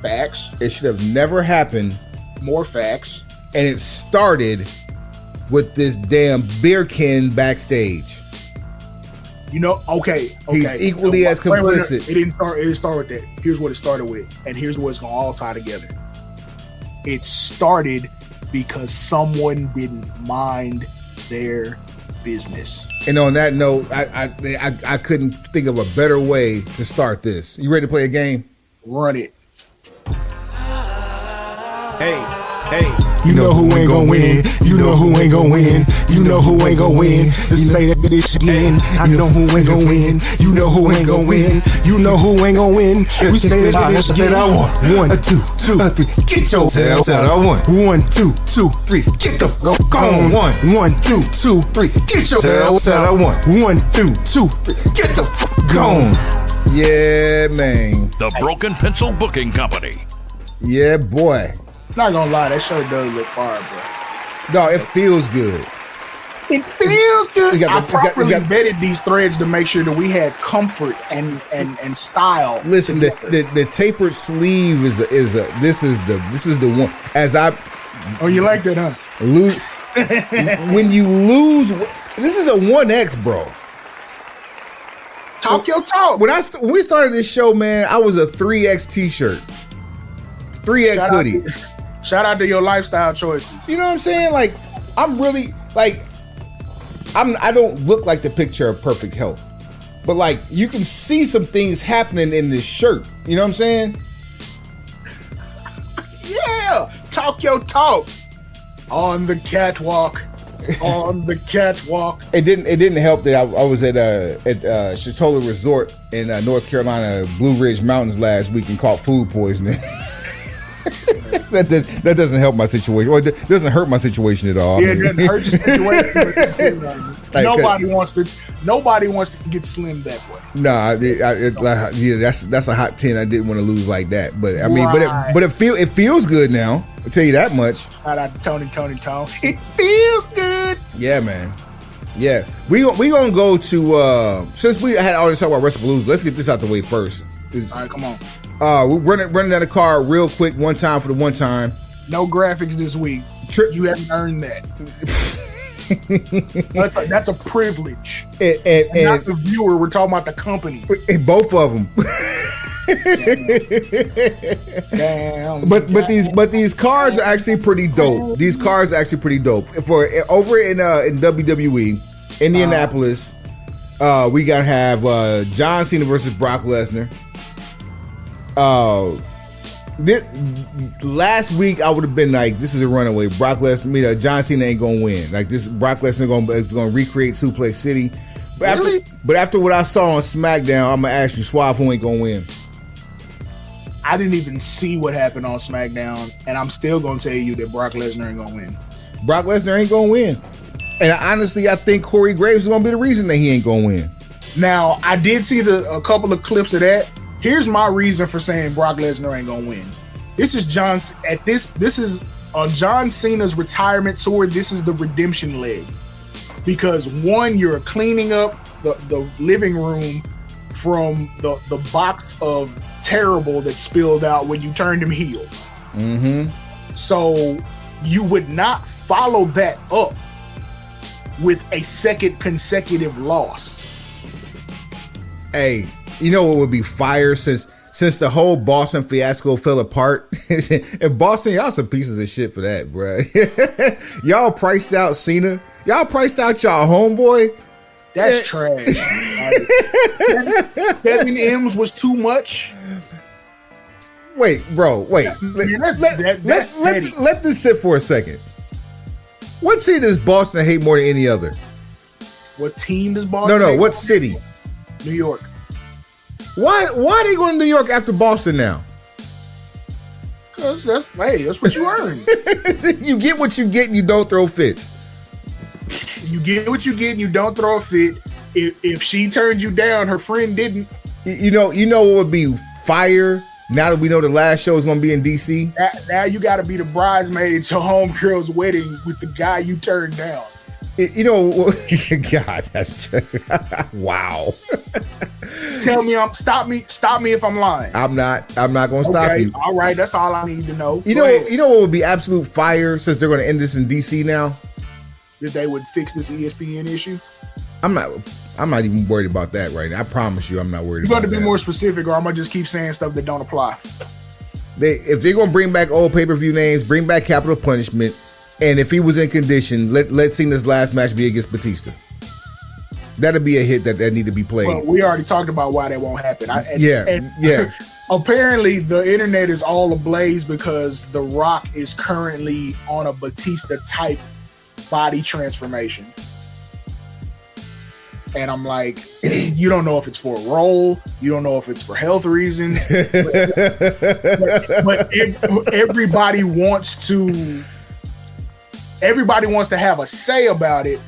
Facts. It should have never happened. More facts. And it started with this damn beer can backstage. You know, okay. He's equally as complicit. It didn't start with that. Here's what it started with, and here's what's gonna all tie together. It started because someone didn't mind their business. And on that note, I couldn't think of a better way to start this. You ready to play a game? Run it. Hey, you know who ain't gon' win. You know who ain't gon' win. You know who ain't gon' win. Let's say that bitch again. I know who ain't gon' win. You know who ain't gon' win. You know who ain't gon' win. We say that bitch again. I want 1, 2, 3. Get your tail. I want 1, 2, 3. Get the fuck on. 1, 2, 3. Get your tail. I want 1, 2, 3. Get the fuck on. Yeah, man. The Broken Pencil Booking Company. Yeah, boy. Not gonna lie, that show does look fire, bro. No, it feels good. It feels good. I properly vetted these threads to make sure that we had comfort and style. Listen, the tapered sleeve is this is the one. As I you like that, huh? When you lose, This is a 1X, bro. Talk your talk. When we started this show, man, I was a 3X t-shirt. 3X hoodie. Shout out to your lifestyle choices. You know what I'm saying? Like, I'm really, like, I don't look like the picture of perfect health. But, like, you can see some things happening in this shirt. You know what I'm saying? Yeah. Talk your talk. On the catwalk. On the catwalk. It didn't help that I was at Chitola Resort in North Carolina, Blue Ridge Mountains last week and caught food poisoning. That doesn't help my situation. Or it doesn't hurt my situation at all. Yeah, it doesn't hurt your situation. Nobody wants to get slim that way. Nah, that's a hot 10. I didn't want to lose like that. But I mean, Right. but it feels good now. I'll tell you that much. Shout out to Tony. It feels good. Yeah, man. Yeah, we gonna go to since we had all this talk about Wrestlepalooza. Let's get this out the way first. All right, come on. We're running out of car real quick. One time for the one time. No graphics this week. You haven't earned that. That's a privilege. And not the viewer. We're talking about the company. Both of them. Damn. But these cards are actually pretty dope. These cards are actually pretty dope. For over in WWE, Indianapolis, we gotta have John Cena versus Brock Lesnar. This last week I would have been like, this is a runaway. Brock Lesnar, John Cena ain't gonna win. Like this, Brock Lesnar is gonna recreate Suplex City. But after what I saw on SmackDown, I'm gonna ask you, Suave, who ain't gonna win? I didn't even see what happened on SmackDown, and I'm still gonna tell you that Brock Lesnar ain't gonna win. Brock Lesnar ain't gonna win. And honestly, I think Corey Graves is gonna be the reason that he ain't gonna win. Now, I did see a couple of clips of that. Here's my reason for saying Brock Lesnar ain't gonna win. This is John Cena's retirement tour. This is the redemption leg, because one, you're cleaning up the living room from the box of terrible that spilled out when you turned him heel. Mm-hmm. So you would not follow that up with a second consecutive loss. Hey, you know what would be fire since the whole Boston fiasco fell apart? And Boston, y'all some pieces of shit for that, bro. Y'all priced out Cena. Y'all priced out y'all homeboy. That's trash. 7 M's was too much. Wait, bro. Wait. Let this sit for a second. What city does Boston hate more than any other? What team does Boston hate? No. What city? New York. Why are they going to New York after Boston now? Because that's what you earn. You get what you get and you don't throw fits. You get what you get and you don't throw a fit. If she turned you down, her friend didn't. You know what would be fire now that we know the last show is going to be in DC? Now you got to be the bridesmaid at your homegirl's wedding with the guy you turned down. God, that's wow. Tell me, stop me if I'm lying. I'm not going to stop you. All right, that's all I need to know. You know what would be absolute fire since they're going to end this in DC now? That they would fix this ESPN issue? I'm not even worried about that right now. I promise you I'm not worried about that. You got to be more specific, or I'm going to just keep saying stuff that don't apply. If they're going to bring back old pay-per-view names, bring back Capital Punishment, and if he was in condition, let Cena's last match be against Batista. That'll be a hit that need to be played. Well, we already talked about why that won't happen. Yeah. Apparently, the internet is all ablaze because The Rock is currently on a Batista-type body transformation. And I'm like, you don't know if it's for a role, you don't know if it's for health reasons, but everybody wants to have a say about it.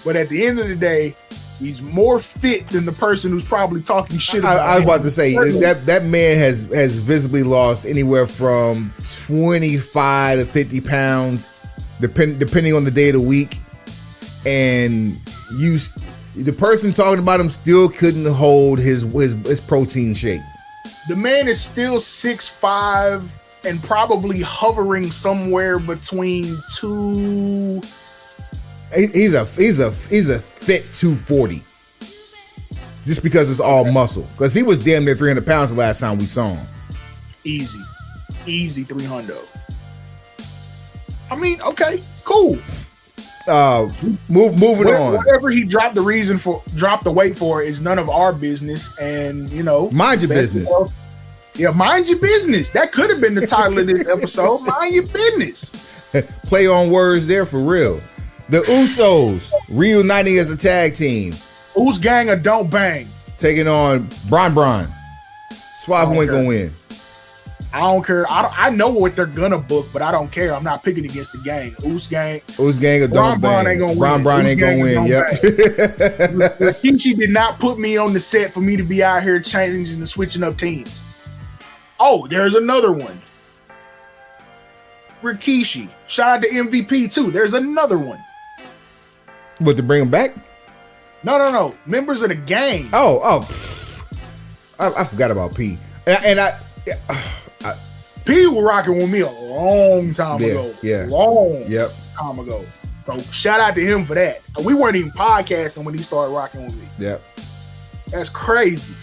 But at the end of the day, he's more fit than the person who's probably talking shit about I was about to say that man has visibly lost anywhere from 25 to 50 pounds, depending on the day of the week, and the person talking about him still couldn't hold his protein shake. The man is still 6'5" and probably hovering somewhere between He's a fit 240. Just because it's all muscle. Because he was damn near 300 pounds the last time we saw him. Easy 300. I mean, okay, cool. Moving on. Whatever he dropped the weight for is none of our business, and you know, mind your business. Yeah, mind your business. That could have been the title of this episode. Mind your business. Play on words there for real. The Usos reuniting as a tag team. Who's gang or don't bang? Taking on Bron. Suave ain't gonna win. I don't care. I know what they're gonna book, but I don't care. I'm not picking against the gang. Who's gang or don't bang? Ain't gonna win. Bron ain't gonna win. Yep. Rikishi did not put me on the set for me to be out here changing and switching up teams. Oh, there's another one. Rikishi. Shout out to MVP too. There's another one. What, to bring him back? No. Members of the gang. I forgot about P. And I P was rocking with me a long time ago. Yeah. Long time ago. So shout out to him for that. We weren't even podcasting when he started rocking with me. Yep. That's crazy.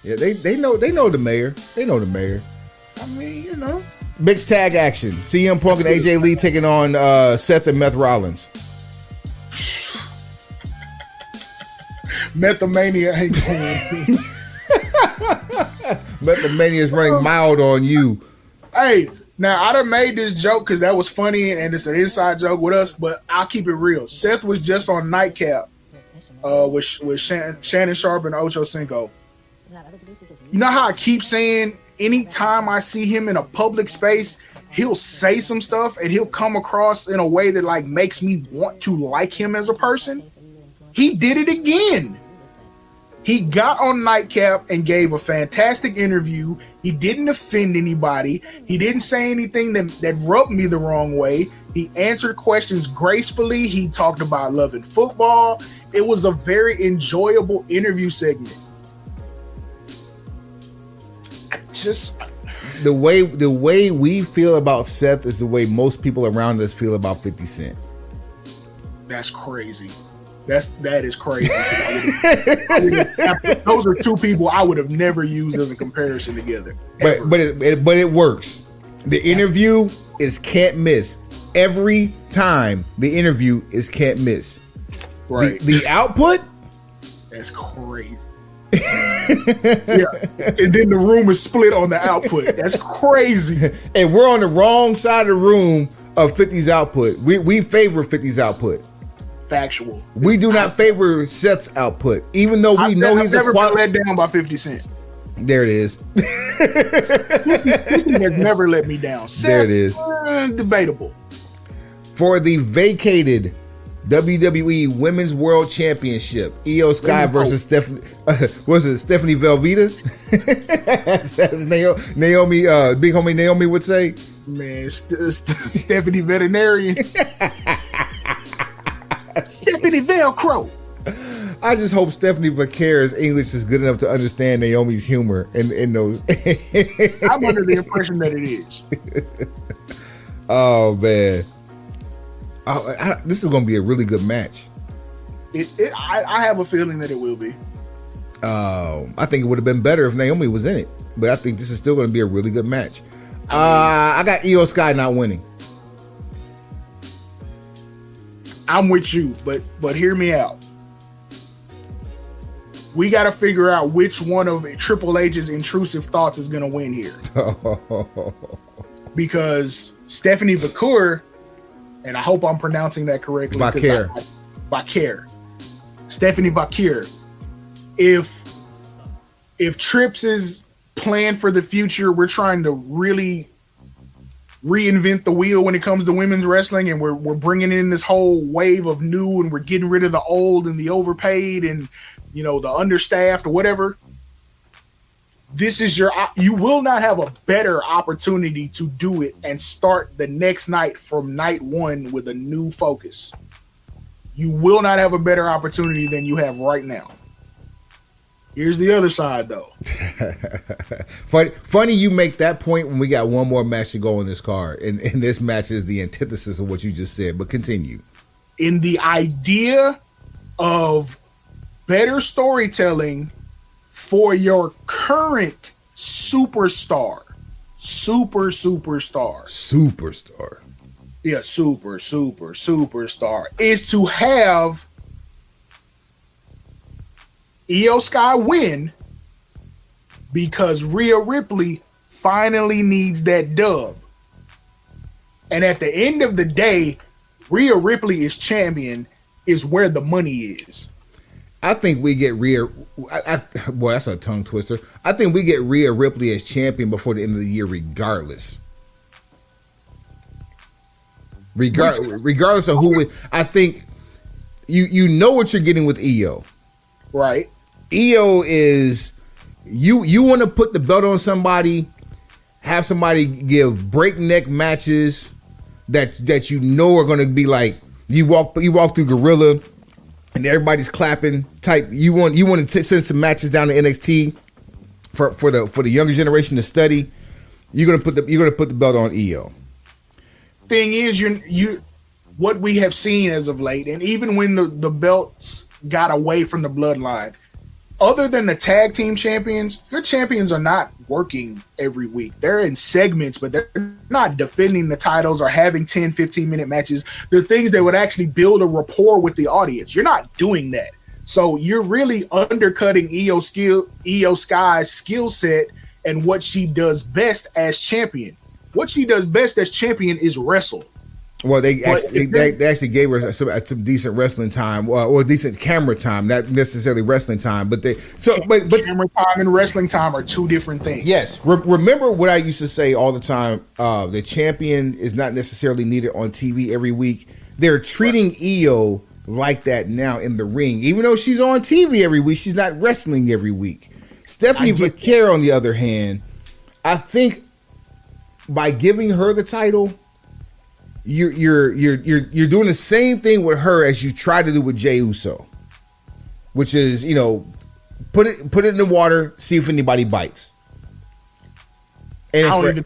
Yeah, they know the mayor. They know the mayor. I mean, you know. Mixed tag action. CM Punk and AJ Lee taking on Seth and Meth Rollins. Methomania ain't going. Methomania is running mild on you. Hey, now I done made this joke because that was funny and it's an inside joke with us, but I'll keep it real. Seth was just on Nightcap with Shannon Sharp and Ocho Cinco. You know how I keep saying anytime I see him in a public space, he'll say some stuff and he'll come across in a way that like makes me want to like him as a person? He did it again. He got on Nightcap and gave a fantastic interview. He didn't offend anybody. He didn't say anything that rubbed me the wrong way. He answered questions gracefully. He talked about loving football. It was a very enjoyable interview segment. The way we feel about Seth is the way most people around us feel about 50 Cent. That's crazy. That is crazy. Those are two people I would have never used as a comparison together. But it works. The interview is can't miss. Every time the interview is can't miss. Right. The output? That's crazy. Yeah. And then the room is split on the output. That's crazy. And we're on the wrong side of the room of 50's output. We favor 50's output. Factual. We do not favor Seth's output, even though we know he's never been let down by 50 Cent. There it is. 50 has never let me down. Seth, there it is. Debatable. For the vacated WWE Women's World Championship, Io Sky versus Stephanie. Was it Stephanie Velveeta? as Naomi, big homie Naomi would say. Man, Stephanie Veterinarian. Stephanie Velcro. I just hope Stephanie Vaquer's English is good enough to understand Naomi's humor in those. I'm under the impression that it is. Oh man, this is going to be a really good match. I have a feeling that it will be. I think it would have been better if Naomi was in it, but I think this is still going to be a really good match. I got Io Sky not winning. I'm with you, but hear me out. We got to figure out which one of Triple H's intrusive thoughts is going to win here. Because Stephanie Vaquer, and I hope I'm pronouncing that correctly. Vaquer. Stephanie Vaquer. If Trips is plan for the future, we're trying to really reinvent the wheel when it comes to women's wrestling, and we're bringing in this whole wave of new, and we're getting rid of the old and the overpaid and the understaffed or whatever. This is you will not have a better opportunity to do it and start the next night from night one with a new focus. You will not have a better opportunity than you have right now. Here's the other side, though. Funny you make that point when we got one more match to go on this card. And this match is the antithesis of what you just said, but continue. in the idea of better storytelling for your current superstar. Yeah, superstar is to have Io Sky win because Rhea Ripley finally needs that dub. And at the end of the day, Rhea Ripley is champion is where the money is. I think we get Rhea. Boy, that's a tongue twister. I think we get Rhea Ripley as champion before the end of the year, regardless. Regardless of who. I think you know what you're getting with Io. Right. Io is you want to put the belt on somebody, have somebody give breakneck matches that you know are going to be like you walk through Gorilla and everybody's clapping type. You want to send some matches down to NXT for the younger generation to study. You're gonna put the belt on Io. Thing is, you what we have seen as of late, and even when the belts got away from the bloodline, other than the tag team champions, your champions are not working every week. They're in segments, but they're not defending the titles or having 10, 15-minute matches. The things that would actually build a rapport with the audience. You're not doing that. So you're really undercutting Io Sky's skill set and what she does best as champion. What she does best as champion is wrestle. Well, they actually gave her some decent wrestling time, or decent camera time, not necessarily wrestling time, but camera time and wrestling time are two different things. Yes, remember what I used to say all the time: the champion is not necessarily needed on TV every week. They're treating Io like that now in the ring, even though she's on TV every week. She's not wrestling every week. Stephanie Vaquer, on the other hand, I think by giving her the title, you're doing the same thing with her as you try to do with Jey Uso, which is, put it in the water, see if anybody bites. And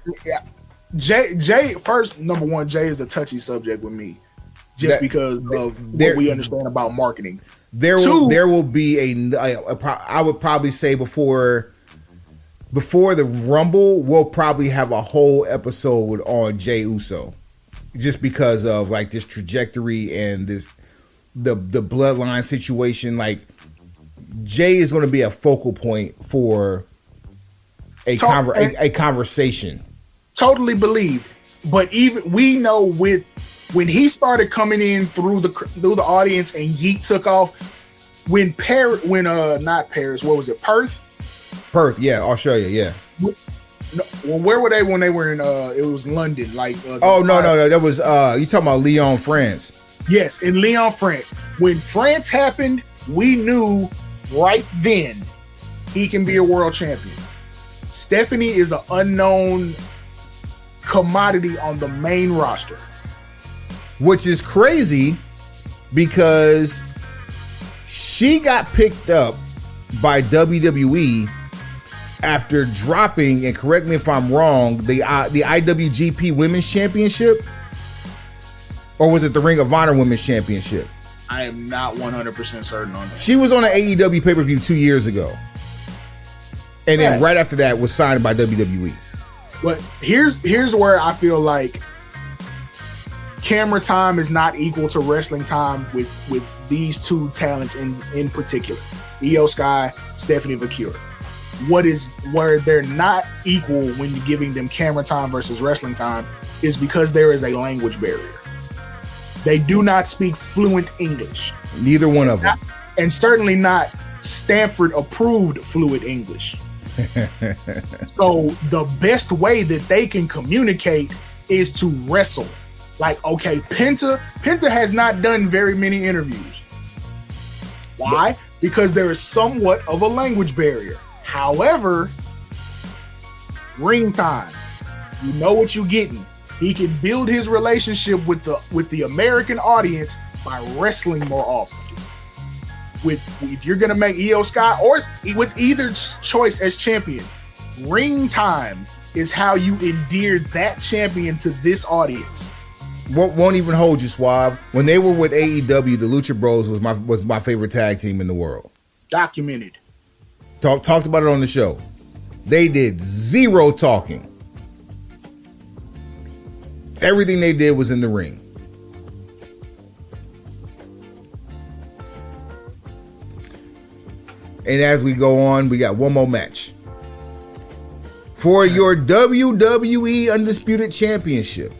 Jey first, number one, Jey is a touchy subject with me, because of what we understand about marketing. There will be I would probably say before the Rumble, we'll probably have a whole episode on Jey Uso, just because of like this trajectory and the bloodline situation. Like, Jey is going to be a focal point for a conversation. Totally believe, but even we know when he started coming in through the audience and Yeet took off, not Paris, what was it, Perth, yeah, Australia, yeah. Well, where were they when they were in? It was London, like. No, that was you talking about Lyon, France? Yes, in Lyon, France. When France happened, we knew right then he can be a world champion. Stephanie is an unknown commodity on the main roster, which is crazy because she got picked up by WWE after dropping, and correct me if I'm wrong, the IWGP Women's Championship, or was it the Ring of Honor Women's Championship? I am not 100% certain on that. She was on an AEW pay-per-view 2 years ago, and then right after that was signed by WWE. But here's where I feel like camera time is not equal to wrestling time with these two talents in particular, Io Sky, Stephanie Vaquer. Where they're not equal when you're giving them camera time versus wrestling time is because there is a language barrier. They do not speak fluent English. Neither one of them. And certainly not Stanford approved fluent English. So the best way that they can communicate is to wrestle. Like, okay, Penta has not done very many interviews. Why? Because there is somewhat of a language barrier. However, ring time, you know what you're getting. He can build his relationship with the American audience by wrestling more often. If you're gonna make Io Sky, or with either choice as champion, ring time is how you endear that champion to this audience. Won't even hold you, Suave. When they were with AEW, the Lucha Bros was my favorite tag team in the world. Documented. Talked about it on the show. They did zero talking. Everything they did was in the ring. And as we go on, we got one more match. For your WWE Undisputed Championship.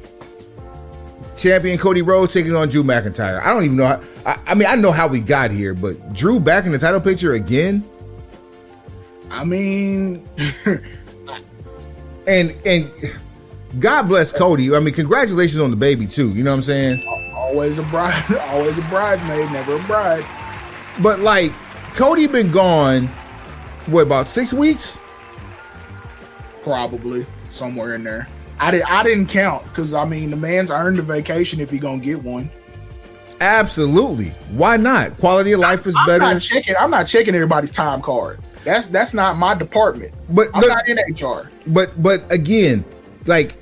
Champion Cody Rhodes taking on Drew McIntyre. I don't even know how, I know how we got here, but Drew back in the title picture again? I mean, and God bless Cody. I mean, congratulations on the baby too. You know what I'm saying? Always a bride, always a bridesmaid, never a bride. But like, Cody been gone, what, about 6 weeks? Probably somewhere in there. I didn't count because I mean the man's earned a vacation if he gonna get one. Absolutely. Why not? Quality of life is better. I'm not checking everybody's time card. That's not my department. But I'm not in HR. But again, like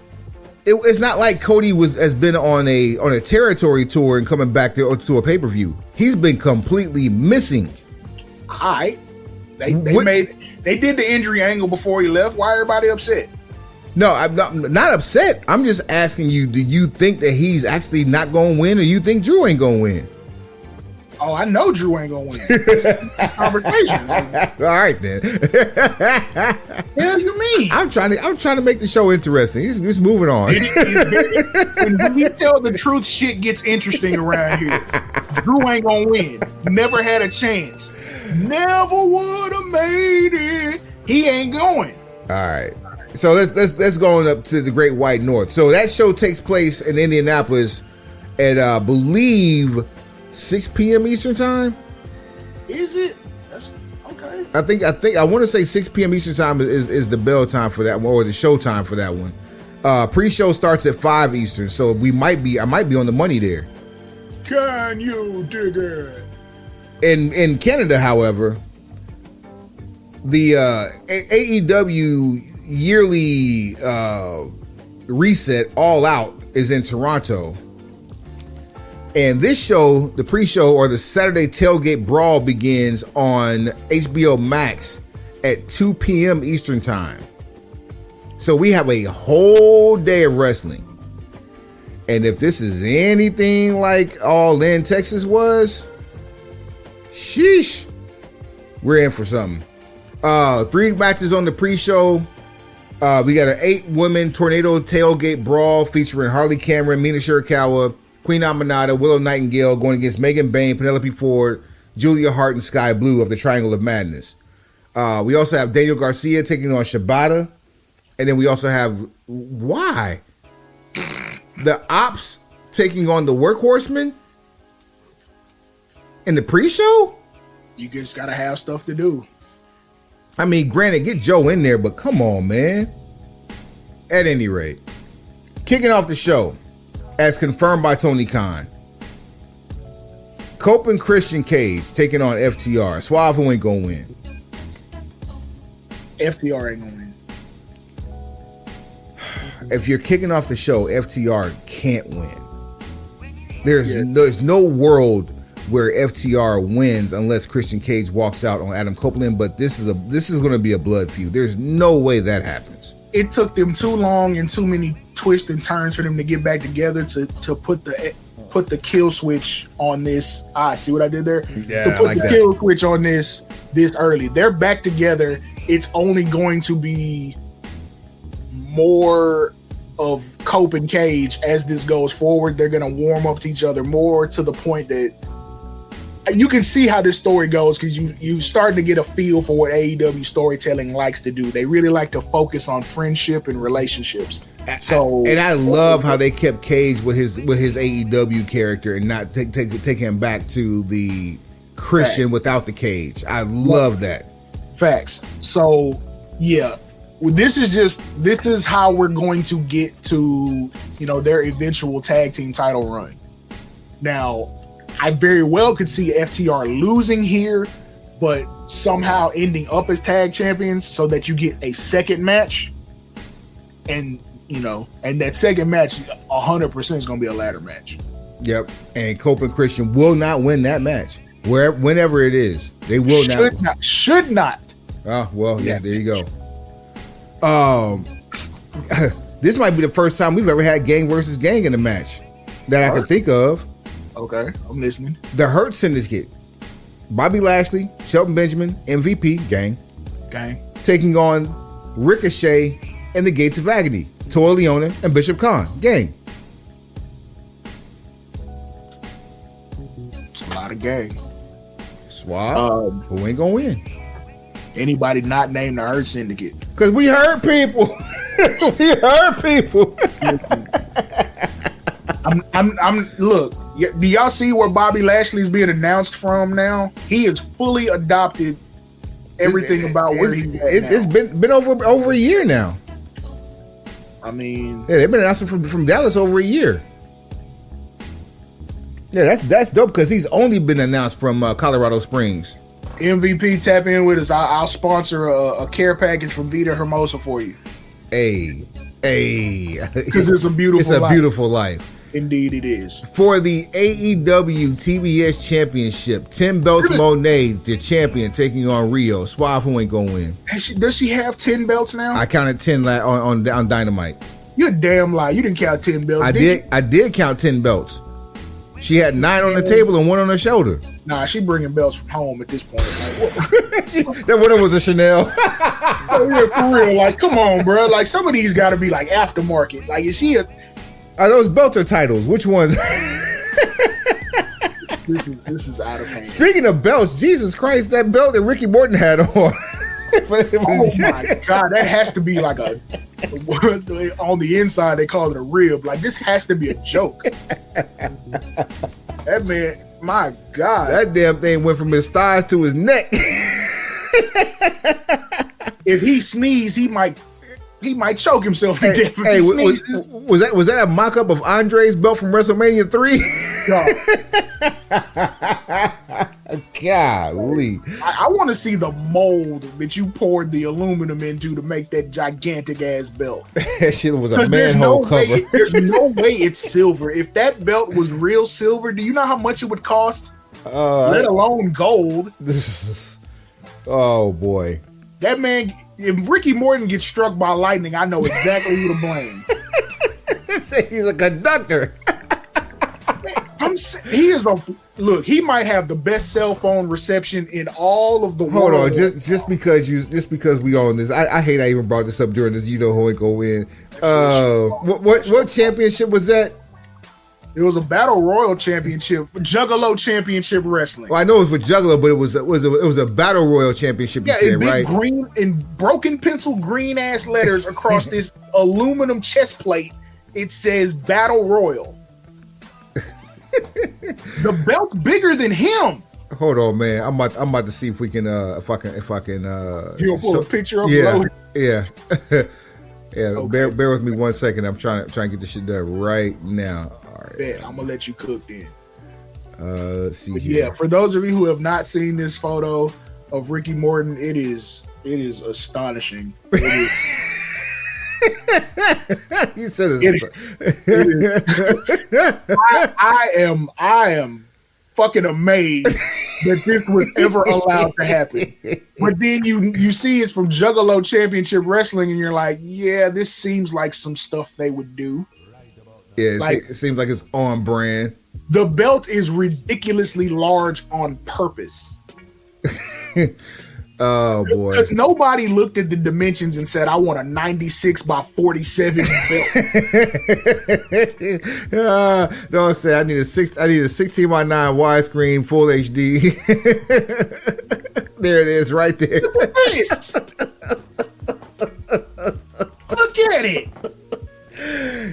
it's not like Cody has been on a territory tour and coming back to a pay-per-view. He's been completely missing. All right. They did the injury angle before he left. Why everybody upset? No, I'm not upset. I'm just asking you, do you think that he's actually not going to win, or you think Drew ain't going to win? Oh, I know Drew ain't going to win. Conversation. All right, then. Hell you mean? I'm trying to make the show interesting. He's moving on. When we tell the truth, shit gets interesting around here. Drew ain't going to win. Never had a chance. Never would have made it. He ain't going. All right. So let's go up to the Great White North. So that show takes place in Indianapolis at believe 6 p.m. Eastern time. Is it? That's okay. I want to say 6 p.m. Eastern time is the bell time for that one, or the show time for that one. Pre-show starts at 5 Eastern, so I might be on the money there. Can you dig it? In Canada, however, the AEW yearly reset All Out is in Toronto, and this show, the pre-show or the Saturday Tailgate Brawl, begins on HBO Max at 2 p.m. Eastern time. So we have a whole day of wrestling, and if this is anything like All In Texas was, sheesh, we're in for something. 3 matches on the pre-show. We got an 8-woman tornado tailgate brawl featuring Harley Cameron, Mina Shirakawa, Queen Aminata, Willow Nightingale going against Megan Bain, Penelope Ford, Julia Hart, and Sky Blue of the Triangle of Madness. We also have Daniel Garcia taking on Shibata. And then we also have, why? The Ops taking on the Workhorsemen in the pre-show? You just gotta have stuff to do. I mean, granted, get Joe in there, but come on, man. At any rate, kicking off the show, as confirmed by Tony Khan, Cope and Christian Cage taking on FTR. Suave, who ain't gonna win? FTR ain't gonna win. If you're kicking off the show, FTR can't win. There's no world where FTR wins unless Christian Cage walks out on Adam Copeland, but this is going to be a blood feud. There's no way that happens. It took them too long and too many twists and turns for them to get back together to put the kill switch on this. See what I did there? Yeah, to put the kill switch on this early. They're back together. It's only going to be more of Cope and Cage as this goes forward. They're going to warm up to each other more to the point that you can see how this story goes, because you starting to get a feel for what AEW storytelling likes to do. They really like to focus on friendship and relationships. So, and I love how they kept Cage with his AEW character and not take him back to the Christian without the cage. I love that. Facts. So yeah, this is how we're going to get to their eventual tag team title run. Now, I very well could see FTR losing here, but somehow ending up as tag champions so that you get a second match. And you know, and that second match 100% is gonna be a ladder match. Yep. And Cope and Christian will not win that match. Whenever it is, they will not. Should not. Oh well, yeah. There you go. This might be the first time we've ever had gang versus gang in a match that I can think of. Okay, I'm listening. The Hurt Syndicate, Bobby Lashley, Shelton Benjamin, MVP, gang, taking on Ricochet and the Gates of Agony, Toa Leona and Bishop Khan, gang. It's a lot of gang. Swab, who ain't gonna win? Anybody not named the Hurt Syndicate? Because we hurt people. We hurt people. Look, do y'all see where Bobby Lashley's being announced from now? He has fully adopted everything about where he's at now. It's been over a year now. I mean, yeah, they've been announcing from Dallas over a year. Yeah, that's dope because he's only been announced from Colorado Springs. MVP, tap in with us. I'll sponsor a care package from Vita Hermosa for you. Hey, because it's a beautiful life. Indeed, it is. For the AEW TBS Championship, 10 belts. Monet, the champion, taking on Rio. Suave, who ain't gonna win? Does she have 10 belts now? I counted 10 on Dynamite. You're a damn lie. You didn't count 10 belts. I did count 10 belts. She had 9 on the table and 1 on her shoulder. Nah, she bringing belts from home at this point. Like, that one was a Chanel. Yeah, for real. Like, come on, bro. Like, some of these got to be like aftermarket. Like, is she a? Are those belts or titles? Which ones? This is out of hand. Speaking of belts, Jesus Christ, that belt that Ricky Morton had on. Oh my God, that has to be like a. On the inside, they call it a rib. Like, this has to be a joke. That man, my God, that damn thing went from his thighs to his neck. If he sneezed, he might choke himself to death. Hey, was that a mock-up of Andre's belt from WrestleMania 3? Golly. I want to see the mold that you poured the aluminum into to make that gigantic ass belt. That shit was a manhole cover. There's no way it's silver. If that belt was real silver, do you know how much it would cost? Let alone gold. Oh boy. That man, if Ricky Morton gets struck by lightning, I know exactly who to blame. He's a conductor. He might have the best cell phone reception in all of the world. Hold on, just because we own this, I hate I even brought this up during this. You know who ain't gonna win? What championship was that? It was a Battle Royal Championship, Juggalo Championship Wrestling. Well, I know it was for Juggalo, but it was a Battle Royal Championship. You said, right? Green in broken pencil green ass letters across this aluminum chest plate. It says Battle Royal. The belt bigger than him. Hold on, man. I'm about to see if we can if I can you'll pull a picture of yeah. Yeah. Okay. Bear with me 1 second. I'm trying to get this shit done right now. All right. Bet, I'm gonna let you cook then. Let's see here. Yeah, for those of you who have not seen this photo of Ricky Morton, it is astonishing. You said I am fucking amazed that this was ever allowed to happen. But then you see it's from Juggalo Championship Wrestling, and you're like, yeah, this seems like some stuff they would do. Yeah, it seems like it's on brand. The belt is ridiculously large on purpose. Oh boy! Because nobody looked at the dimensions and said, "I want a 96 by 47 belt." Don't say I need a 16 by 9 widescreen full HD. There it is, right there. Look at it.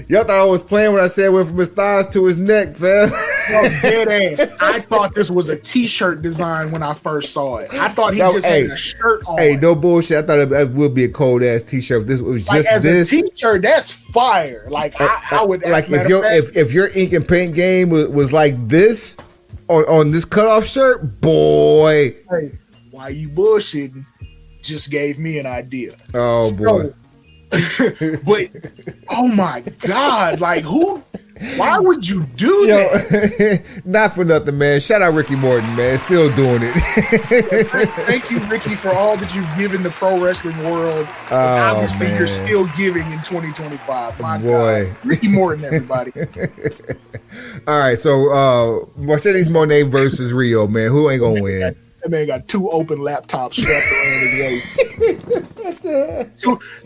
Y'all thought I was playing when I said went from his thighs to his neck, fam. Oh, dead ass. I thought this was a t-shirt design when I first saw it. I thought he had a shirt on. Hey, no bullshit. I thought it would be a cold ass t-shirt. If this was just as this. A t-shirt, that's fire. Like I would like if your ink and paint game was like this on this cutoff shirt, boy. Hey, why you bullshitting? Just gave me an idea. Oh boy. But oh my God, like who? Why would you do that? Not for nothing, man. Shout out Ricky Morton, man. Still doing it. Thank you, Ricky, for all that you've given the pro wrestling world. And obviously, man. you're still giving in 2025. My Boy. God. Ricky Morton, everybody. All right, so Mercedes Moné versus Rio, man. Who ain't gonna win? That man got 2 open laptops strapped around his waist.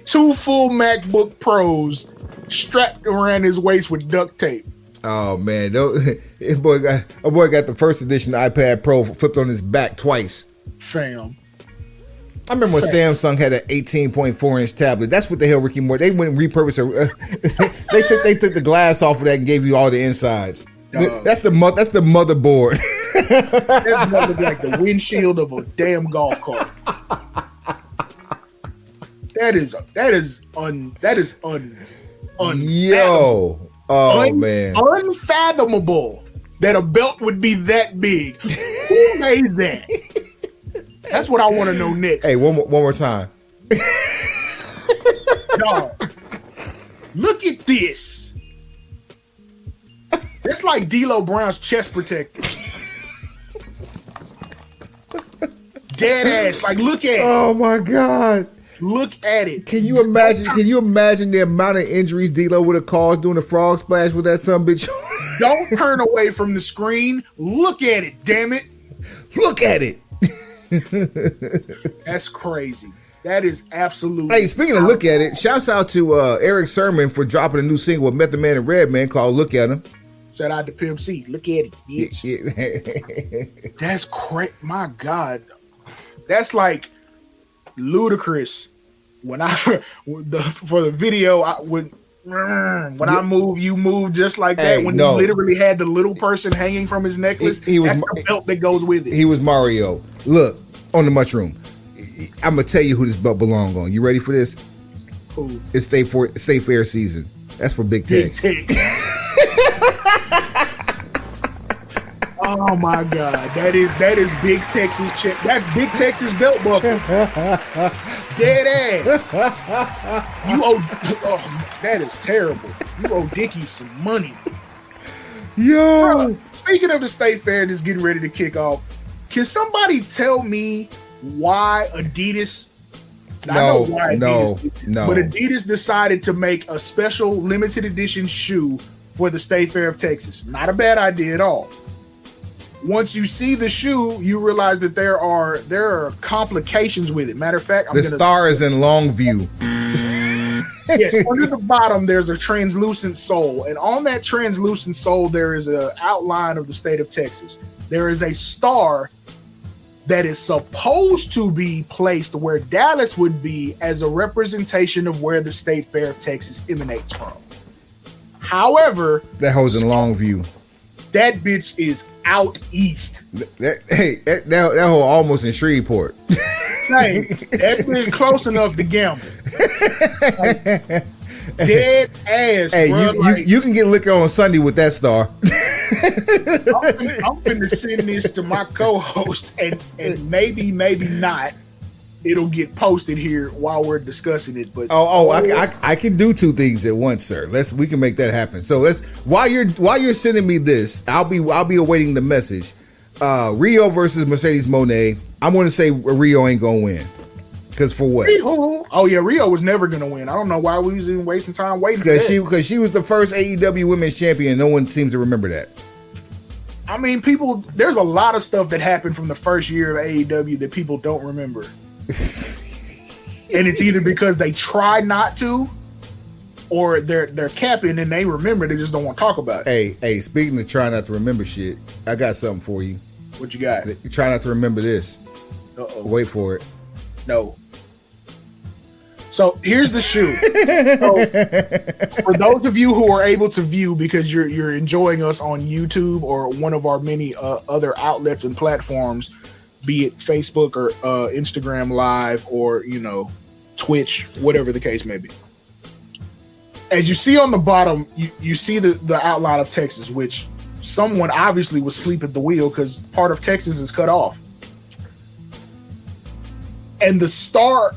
two full MacBook Pros strapped around his waist with duct tape. Oh man, a boy got the first edition iPad Pro flipped on his back twice. Fam. I remember when Samsung had an 18.4-inch tablet. That's what the hell Ricky Morton. They went and repurposed it. They took the glass off of that and gave you all the insides. That's the motherboard. That's like the windshield of a damn golf cart. That is man, unfathomable that a belt would be that big. Who made that? That's what I want to know next. Hey, one more time. Dog, look at this. That's like D'Lo Brown's chest protector. Dead ass. Like, look at it. Oh my God. Look at it. Can you imagine? Can you imagine the amount of injuries D'Lo would have caused doing the frog splash with that son bitch? Don't turn away from the screen. Look at it. Damn it. Look at it. That's crazy. That is absolutely. Hey, speaking of look at it, shouts out to Eric Sermon for dropping a new single with Method Man and Redman called "Look at Him." Shout out to Pimp C. Look at it, bitch. Yeah. That's crazy. My God. That's like ludicrous. When for the video, when I move, you move just like that. Hey, when no. he literally had the little person hanging from his necklace, that's the belt that goes with it. He was Mario. Look, on the mushroom. I'm going to tell you who this belt belongs on. You ready for this? Who? It's State Fair season. That's for Big Tex. Oh my God, that is Big Texas check. That's Big Texas belt buckle. Dead ass. You owe. That is terrible. You owe Dickie some money. Yo. Bro, speaking of the State Fair that's getting ready to kick off, can somebody tell me why Adidas? No. But Adidas decided to make a special limited edition shoe for the State Fair of Texas. Not a bad idea at all. Once you see the shoe, you realize that there are complications with it. Matter of fact, the star is in long view. Yes, under the bottom, there's a translucent sole. And on that translucent sole, there is an outline of the state of Texas. There is a star that is supposed to be placed where Dallas would be as a representation of where the State Fair of Texas emanates from. However, that holds in long view. That bitch is out east. That whole almost in Shreveport. Hey, that bitch close enough to gamble. Like, dead ass. Hey, bro, you can get liquor on Sunday with that star. I'm finna send this to my co-host, and maybe not. It'll get posted here while we're discussing it. But I can do two things at once, sir. We can make that happen. So while you're sending me this, I'll be awaiting the message. Rio versus Mercedes Moné. I'm going to say Rio ain't gonna win. Because for what? Oh yeah, Rio was never gonna win. I don't know why we was even wasting time waiting. Because she was the first AEW Women's Champion. No one seems to remember that. I mean, there's a lot of stuff that happened from the first year of AEW that people don't remember. And it's either because they try not to, or they're capping and they remember, they just don't want to talk about it. Hey, speaking of trying not to remember shit, I got something for you. What you got? Try not to remember this. Uh-oh. Wait for it. No. So here's the shoe. So, for those of you who are able to view because you're enjoying us on YouTube or one of our many other outlets and platforms, be it Facebook or Instagram Live or, Twitch, whatever the case may be. As you see on the bottom, you see the outline of Texas, which someone obviously was asleep at the wheel because part of Texas is cut off. And the star,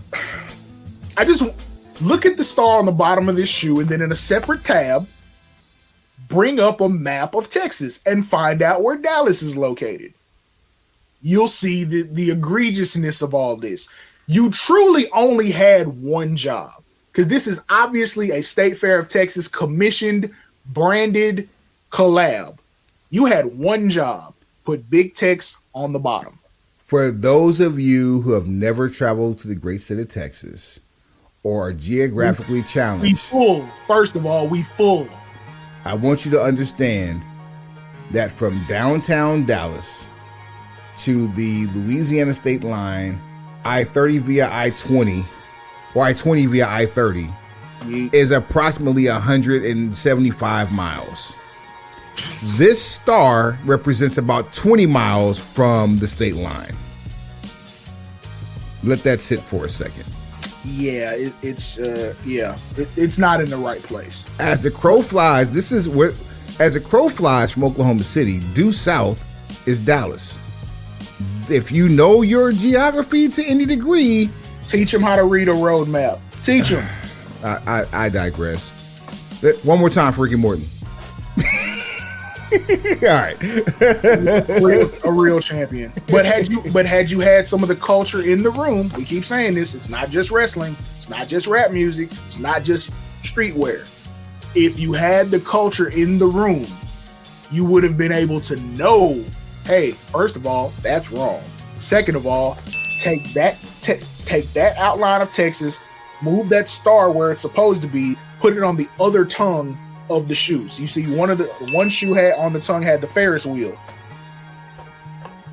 look at the star on the bottom of this shoe, and then in a separate tab, bring up a map of Texas and find out where Dallas is located. You'll see the egregiousness of all this. You truly only had one job, because this is obviously a State Fair of Texas commissioned, branded collab. You had one job: put Big Tex on the bottom. For those of you who have never traveled to the great state of Texas or are geographically challenged, we full. First of all, we full. I want you to understand that from downtown Dallas to the Louisiana state line, I-30 via I-20 or I-20 via I-30 is approximately 175 miles. This star represents about 20 miles from the state line. Let that sit for a second. Yeah, it's not in the right place. As the crow flies, as the crow flies from Oklahoma City, due south is Dallas. If you know your geography to any degree, teach them how to read a road map. Teach them. I digress. One more time for Ricky Morton. All right. a real champion. But had you had some of the culture in the room, we keep saying this, it's not just wrestling, it's not just rap music, it's not just streetwear. If you had the culture in the room, you would have been able to know, hey, first of all, that's wrong. Second of all, take that outline of Texas, move that star where it's supposed to be, put it on the other tongue of the shoes. You see, one shoe had on the tongue had the Ferris wheel.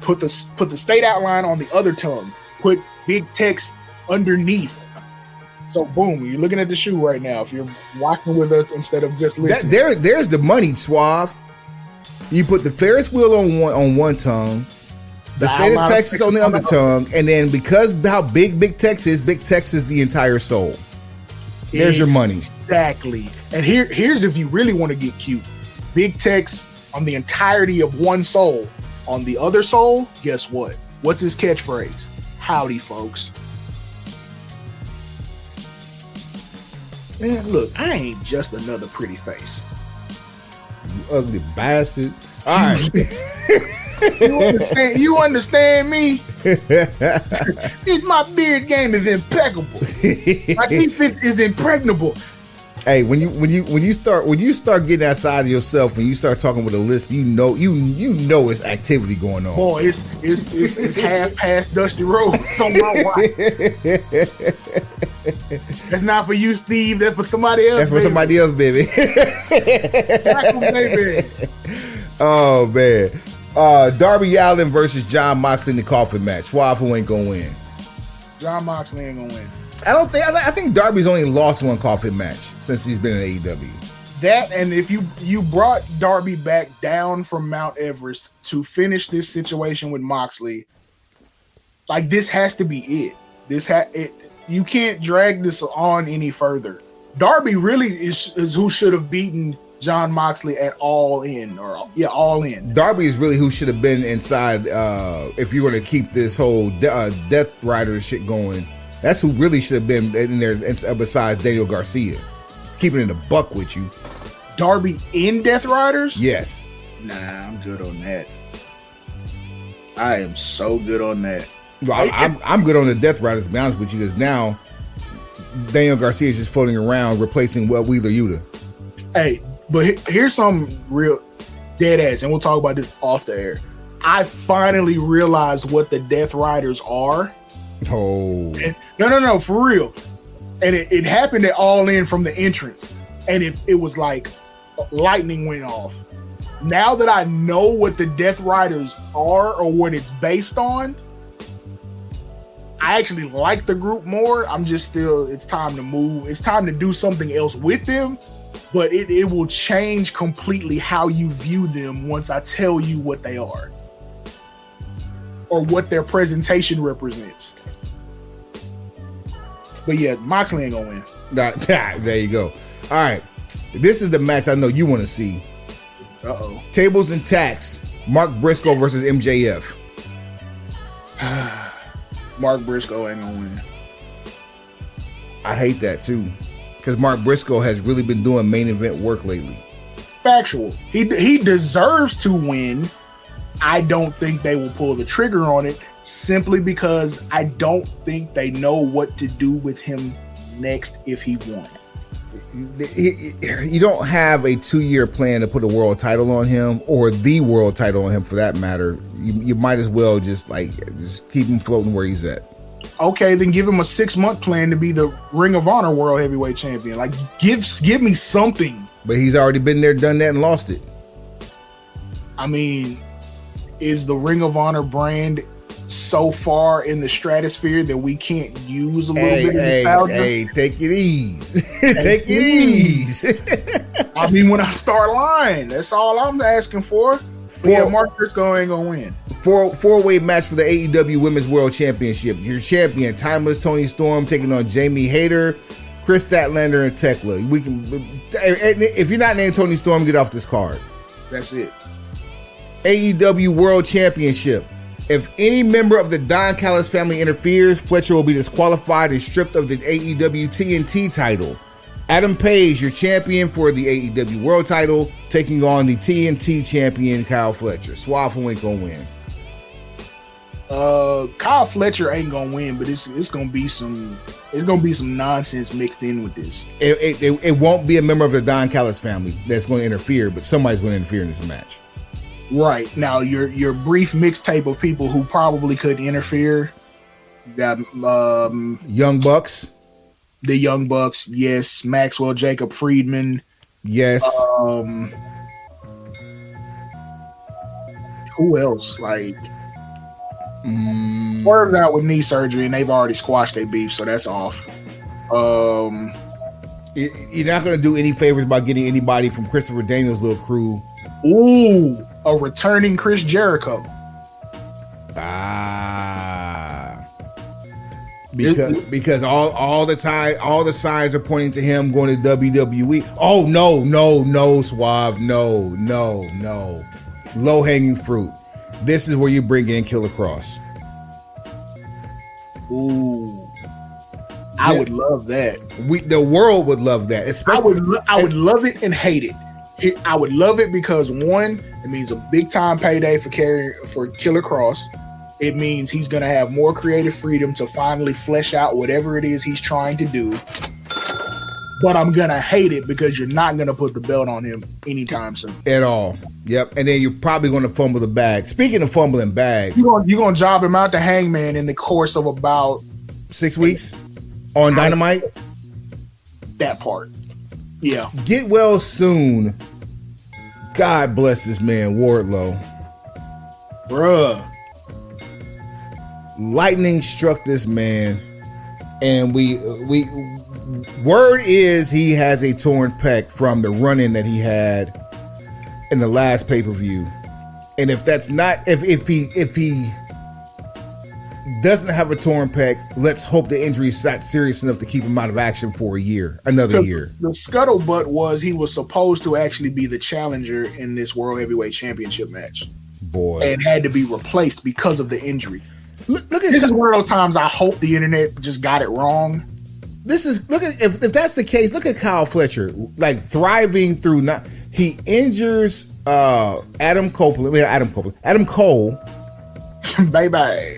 Put the state outline on the other tongue. Put Big Tex underneath. So boom, you're looking at the shoe right now. If you're watching with us instead of just listening, there's the money, Suave. You put the Ferris wheel on one tongue, the state of Texas on the other tongue, and then because how Big Tex is the entire soul. There's your money. Exactly. And here's if you really want to get cute. Big Tex on the entirety of one soul. On the other soul, guess what? What's his catchphrase? Howdy, folks. Man, look, I ain't just another pretty face. You ugly bastard. All right. You understand me? My beard game is impeccable. My defense is impregnable. Hey, when you start getting outside of yourself, when you start talking with a lisp, you know it's activity going on. Boy, it's half past Dusty Road. It's on my watch. That's not for you, Steve. That's for somebody else. That's for somebody else, baby. Baby. Oh man. Darby Allin versus Jon Moxley in the coffin match. Suave, who ain't gonna win? Jon Moxley ain't gonna win. I think Darby's only lost one coffin match since he's been in AEW. That, and if you brought Darby back down from Mount Everest to finish this situation with Moxley, like this has to be it. You can't drag this on any further. Darby really is who should have beaten Jon Moxley at All In. All In. Darby is really who should have been inside if you're going to keep this whole Death Rider shit going. That's who really should have been in there besides Daniel Garcia. Keeping it a buck with you. Darby in Death Riders? Yes. Nah, I'm good on that. I am so good on that. Well, I'm good on the Death Riders, to be honest with you, because now Daniel Garcia is just floating around replacing Wheeler Yuta. Hey, but here's some real dead ass, and we'll talk about this off the air. I finally realized what the Death Riders are. Oh. No, for real. And it happened at All In from the entrance. And it was like lightning went off. Now that I know what the Death Riders are or what it's based on, I actually like the group more. It's time to move. It's time to do something else with them. But it will change completely how you view them once I tell you what they are. Or what their presentation represents. But yeah, Moxley ain't gonna win. There you go. All right. This is the match I know you want to see. Uh-oh. Tables and Tacks. Mark Briscoe versus MJF. Mark Briscoe ain't gonna win. I hate that too, because Mark Briscoe has really been doing main event work lately. Factual. He deserves to win. I don't think they will pull the trigger on it simply because I don't think they know what to do with him next if he won. You don't have a 2-year plan to put a world title on him, or the world title on him for that matter. You might as well just keep him floating where he's at. Okay, then give him a 6-month plan to be the Ring of Honor World Heavyweight Champion. Like, give me something. But he's already been there, done that, and lost it. I mean, is the Ring of Honor brand so far in the stratosphere that we can't use a little bit of nostalgia? Hey, take it easy. Take it easy. I mean, when I start lying, that's all I'm asking for. Yeah, Mark Briscoe ain't gonna win. Four-way match for the AEW Women's World Championship. Your champion, Timeless Toni Storm, taking on Jamie Hayter, Chris Statlander, and Tekla. We can. If you're not named Toni Storm, get off this card. That's it. AEW World Championship. If any member of the Don Callis family interferes, Fletcher will be disqualified and stripped of the AEW TNT title. Adam Page, your champion for the AEW World title, taking on the TNT champion Kyle Fletcher. Suave, who ain't gonna win? Kyle Fletcher ain't gonna win, but it's gonna be some nonsense mixed in with this. It won't be a member of the Don Callis family that's going to interfere, but somebody's going to interfere in this match. Right. Now, your brief mixtape of people who probably could interfere. Got Young Bucks. The Young Bucks, yes. Maxwell Jacob Friedman. Yes. Who else? Like, Swerve's out with knee surgery, and they've already squashed their beef, so that's off. You're not going to do any favors by getting anybody from Christopher Daniels' little crew. Ooh, a returning Chris Jericho. Because all the time, all the signs are pointing to him going to WWE. Oh no, Suave, no. Low hanging fruit. This is where you bring in Killer Cross. Ooh, I would love that. The world would love that. Especially, I would love it and hate it. I would love it because, one, it means a big time payday for Killer Cross. It means he's going to have more creative freedom to finally flesh out whatever it is he's trying to do. But I'm going to hate it because you're not going to put the belt on him anytime soon. At all. Yep. And then you're probably going to fumble the bag. Speaking of fumbling bags. You're going to job him out to Hangman in the course of about 6 weeks on Dynamite. That part. Yeah. Get well soon. God bless this man, Wardlow. Bruh. Lightning struck this man, and we word is he has a torn pec from the run-in that he had in the last pay-per-view. And if that's not if he doesn't have a torn pec, let's hope the injury is not serious enough to keep him out of action for another year. The scuttlebutt was he was supposed to actually be the challenger in this World Heavyweight Championship match. Boy. And had to be replaced because of the injury. Look at this is one of those times I hope the internet just got it wrong. If that's the case, look at Kyle Fletcher, like thriving through he injures Adam Cole, baby,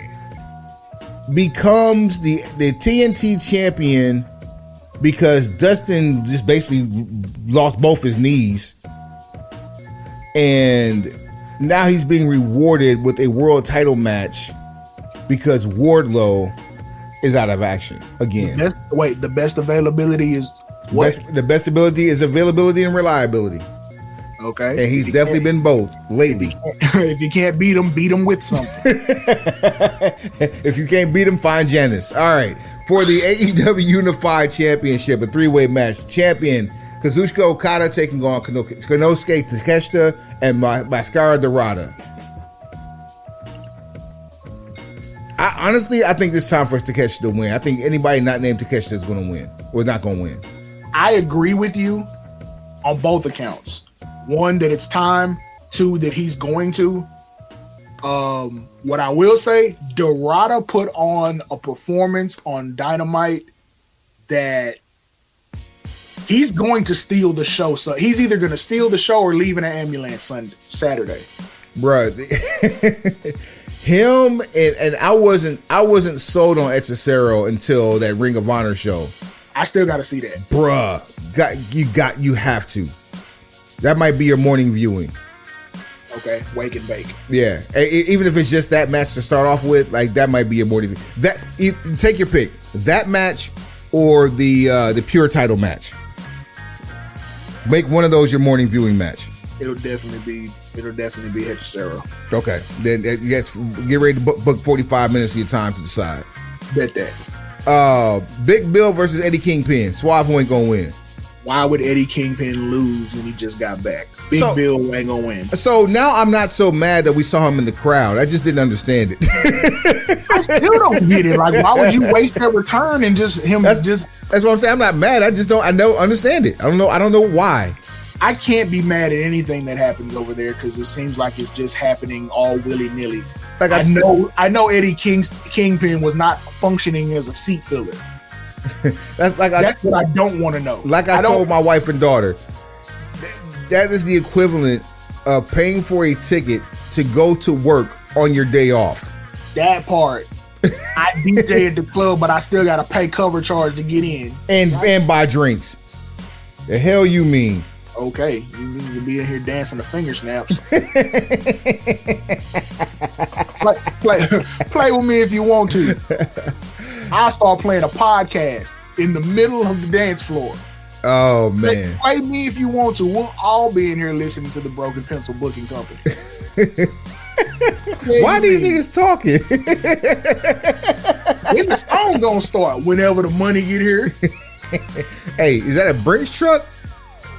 becomes the TNT champion because Dustin just basically lost both his knees, and now he's being rewarded with a world title match because Wardlow is out of action again. The best availability is what? The best ability is availability and reliability. Okay. And he's definitely been both lately. If you can't beat him with something. If you can't beat him, find Janice. All right. For the AEW Unified Championship, a 3-way match. Champion Kazuchika Okada taking on Konosuke Takeshita and Mascara Dorada. I think it's time for Takeshita to win. I think anybody not named Takeshita is going to win. Or not going to win. I agree with you on both accounts. One, that it's time. Two, that he's going to. What I will say, Dorada put on a performance on Dynamite that he's going to steal the show. So he's either going to steal the show or leave in an ambulance Saturday. Bruh, him and I wasn't sold on Hechicero until that Ring of Honor show. I still got to see that. Bruh, you have to. That might be your morning viewing. Okay, wake and bake. Yeah, even if it's just that match to start off with, like that might be your morning. Take your pick. That match or the pure title match. Make one of those your morning viewing match. It'll definitely be Hechicero. Okay, then get ready to book 45 minutes of your time to decide. Bet that. Big Bill versus Eddie Kingpin. Suave ain't gonna win. Why would Eddie Kingpin lose when he just got back? Big Bill ain't gonna win. So now I'm not so mad that we saw him in the crowd. I just didn't understand it. I still don't get it. Like, why would you waste that return and just him? That's what I'm saying. I'm not mad. I just don't. I don't understand it. I don't know why. I can't be mad at anything that happens over there because it seems like it's just happening all willy nilly. Like I know Eddie Kingpin was not functioning as a seat filler. That's what I don't want to know. Like I told my wife and daughter, that is the equivalent of paying for a ticket to go to work on your day off. That part. I DJ at the club, but I still got to pay cover charge to get in. And buy drinks. The hell you mean? Okay, you need to be in here dancing the finger snaps. play with me if you want to. I'll start playing a podcast in the middle of the dance floor. Oh, man. Play me if you want to. We'll all be in here listening to the Broken Pencil Booking Company. Why these niggas talking? When the song gonna start? Whenever the money get here. Hey, is that a Brinks truck?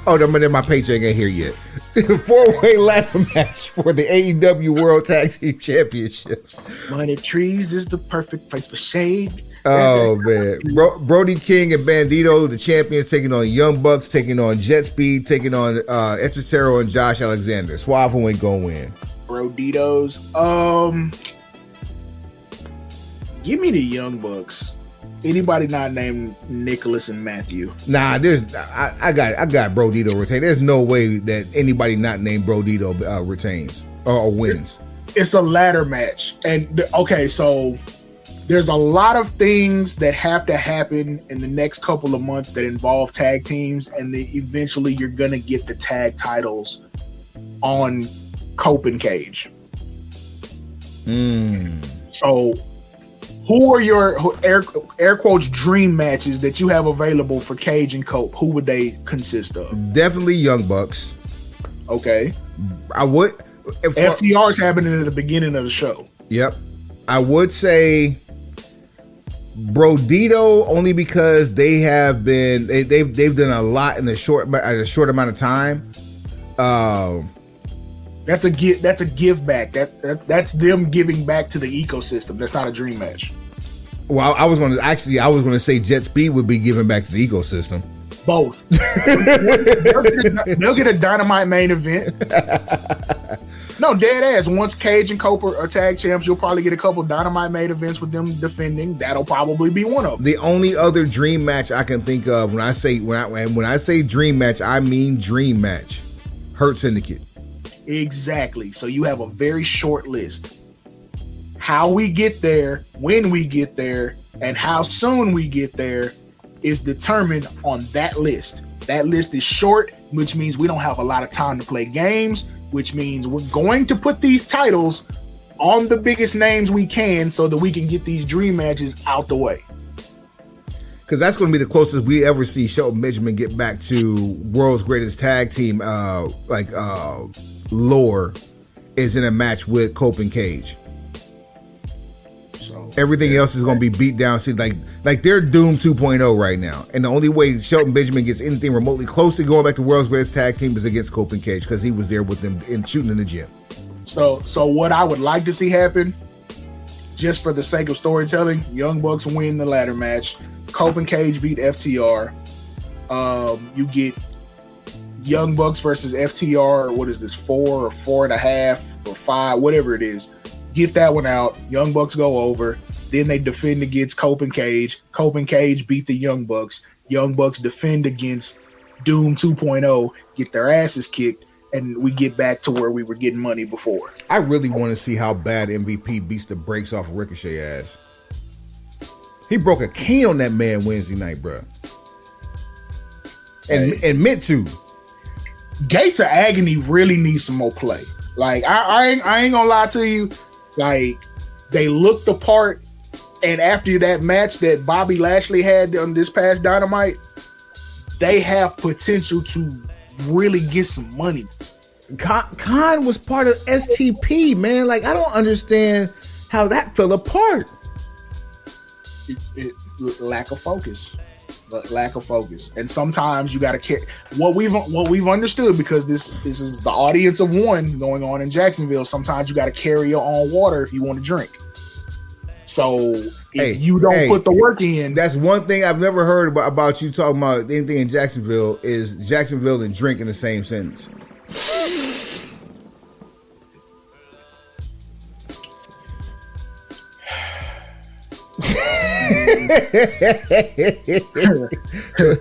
Oh, then my paycheck ain't here yet. 4-way ladder match for the AEW World Tag Team Championships. Money Trees is the perfect place for shade. Oh, man. Brody King and Bandito, the champions, taking on Young Bucks, taking on Jet Speed, taking on Hechicero and Josh Alexander. Suave ain't gonna win. Broditos. Give me the Young Bucks. Anybody not named Nicholas and Matthew? Nah, I got Brodito retain. There's no way that anybody not named Brodito retains or wins. It's a ladder match, and so there's a lot of things that have to happen in the next couple of months that involve tag teams, and then eventually you're gonna get the tag titles on Cope and Cage. So who are your air quotes dream matches that you have available for Cage and Cope? Who would they consist of? Definitely Young Bucks. Okay. I would. FTR's happening at the beginning of the show. Yep. I would say Brodito only because they've done a lot in a short amount of time. That's a give back. That's them giving back to the ecosystem. That's not a dream match. Well, I was gonna say Jet Speed would be giving back to the ecosystem. Both. they'll get a Dynamite main event. No, dead ass. Once Cage and Cope are tag champs, you'll probably get a couple Dynamite main events with them defending. That'll probably be one of them. The only other dream match I can think of when I say dream match, I mean dream match. Hurt Syndicate. Exactly. So you have a very short list. How we get there, when we get there, and how soon we get there is determined on that list. That list is short, which means we don't have a lot of time to play games, which means we're going to put these titles on the biggest names we can so that we can get these dream matches out the way. Because that's going to be the closest we ever see Shelton Benjamin get back to world's greatest tag team, lore, is in a match with Cope and Cage. So everything else is going to be beat down. See, like they're doomed 2.0 right now, and the only way Shelton Benjamin gets anything remotely close to going back to world's greatest tag team is against Cope and Cage because he was there with them and shooting in the gym. So what I would like to see happen, just for the sake of storytelling, Young Bucks win the ladder match. Cope and Cage beat FTR. You get Young Bucks versus FTR. What is this? 4 or 4.5 or 5, whatever it is. Get that one out. Young Bucks go over. Then they defend against Cope and Cage. Cope and Cage beat the Young Bucks. Young Bucks defend against Doom 2.0, get their asses kicked, and we get back to where we were getting money before. I really want to see how bad MVP beats the brakes off of Ricochet ass. He broke a cane on that man Wednesday night, bro. And meant to. Gates of Agony really needs some more play. Like, I ain't gonna lie to you. Like, they looked the part, and after that match that Bobby Lashley had on this past Dynamite, they have potential to really get some money. Khan was part of STP, man. Like, I don't understand how that fell apart. Lack of focus. And sometimes you got to care. What we've understood, because this is the audience of one going on in Jacksonville. Sometimes you got to carry your own water if you want to drink. So if you don't put the work in, that's one thing I've never heard about you talking about anything in Jacksonville is Jacksonville and drink in the same sentence.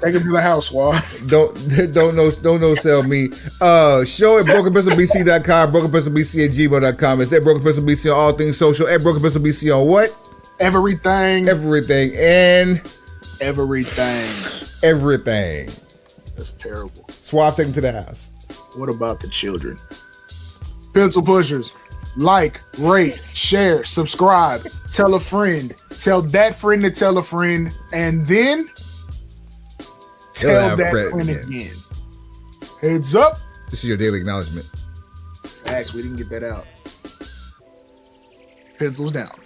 take it to the house, Swab. Don't no sell me. Show at brokenpencilbc.com, brokenpencilbc@gmail.com. It's at brokenpencilbc on all things social. At brokenpencilbc on what? Everything. And everything. That's terrible. Swab, take him to the house. What about the children? Pencil pushers. Like, rate, share, subscribe, tell a friend, tell that friend to tell a friend, and then tell that friend again. Heads up. This is your daily acknowledgement. Facts, we didn't get that out. Pencils down.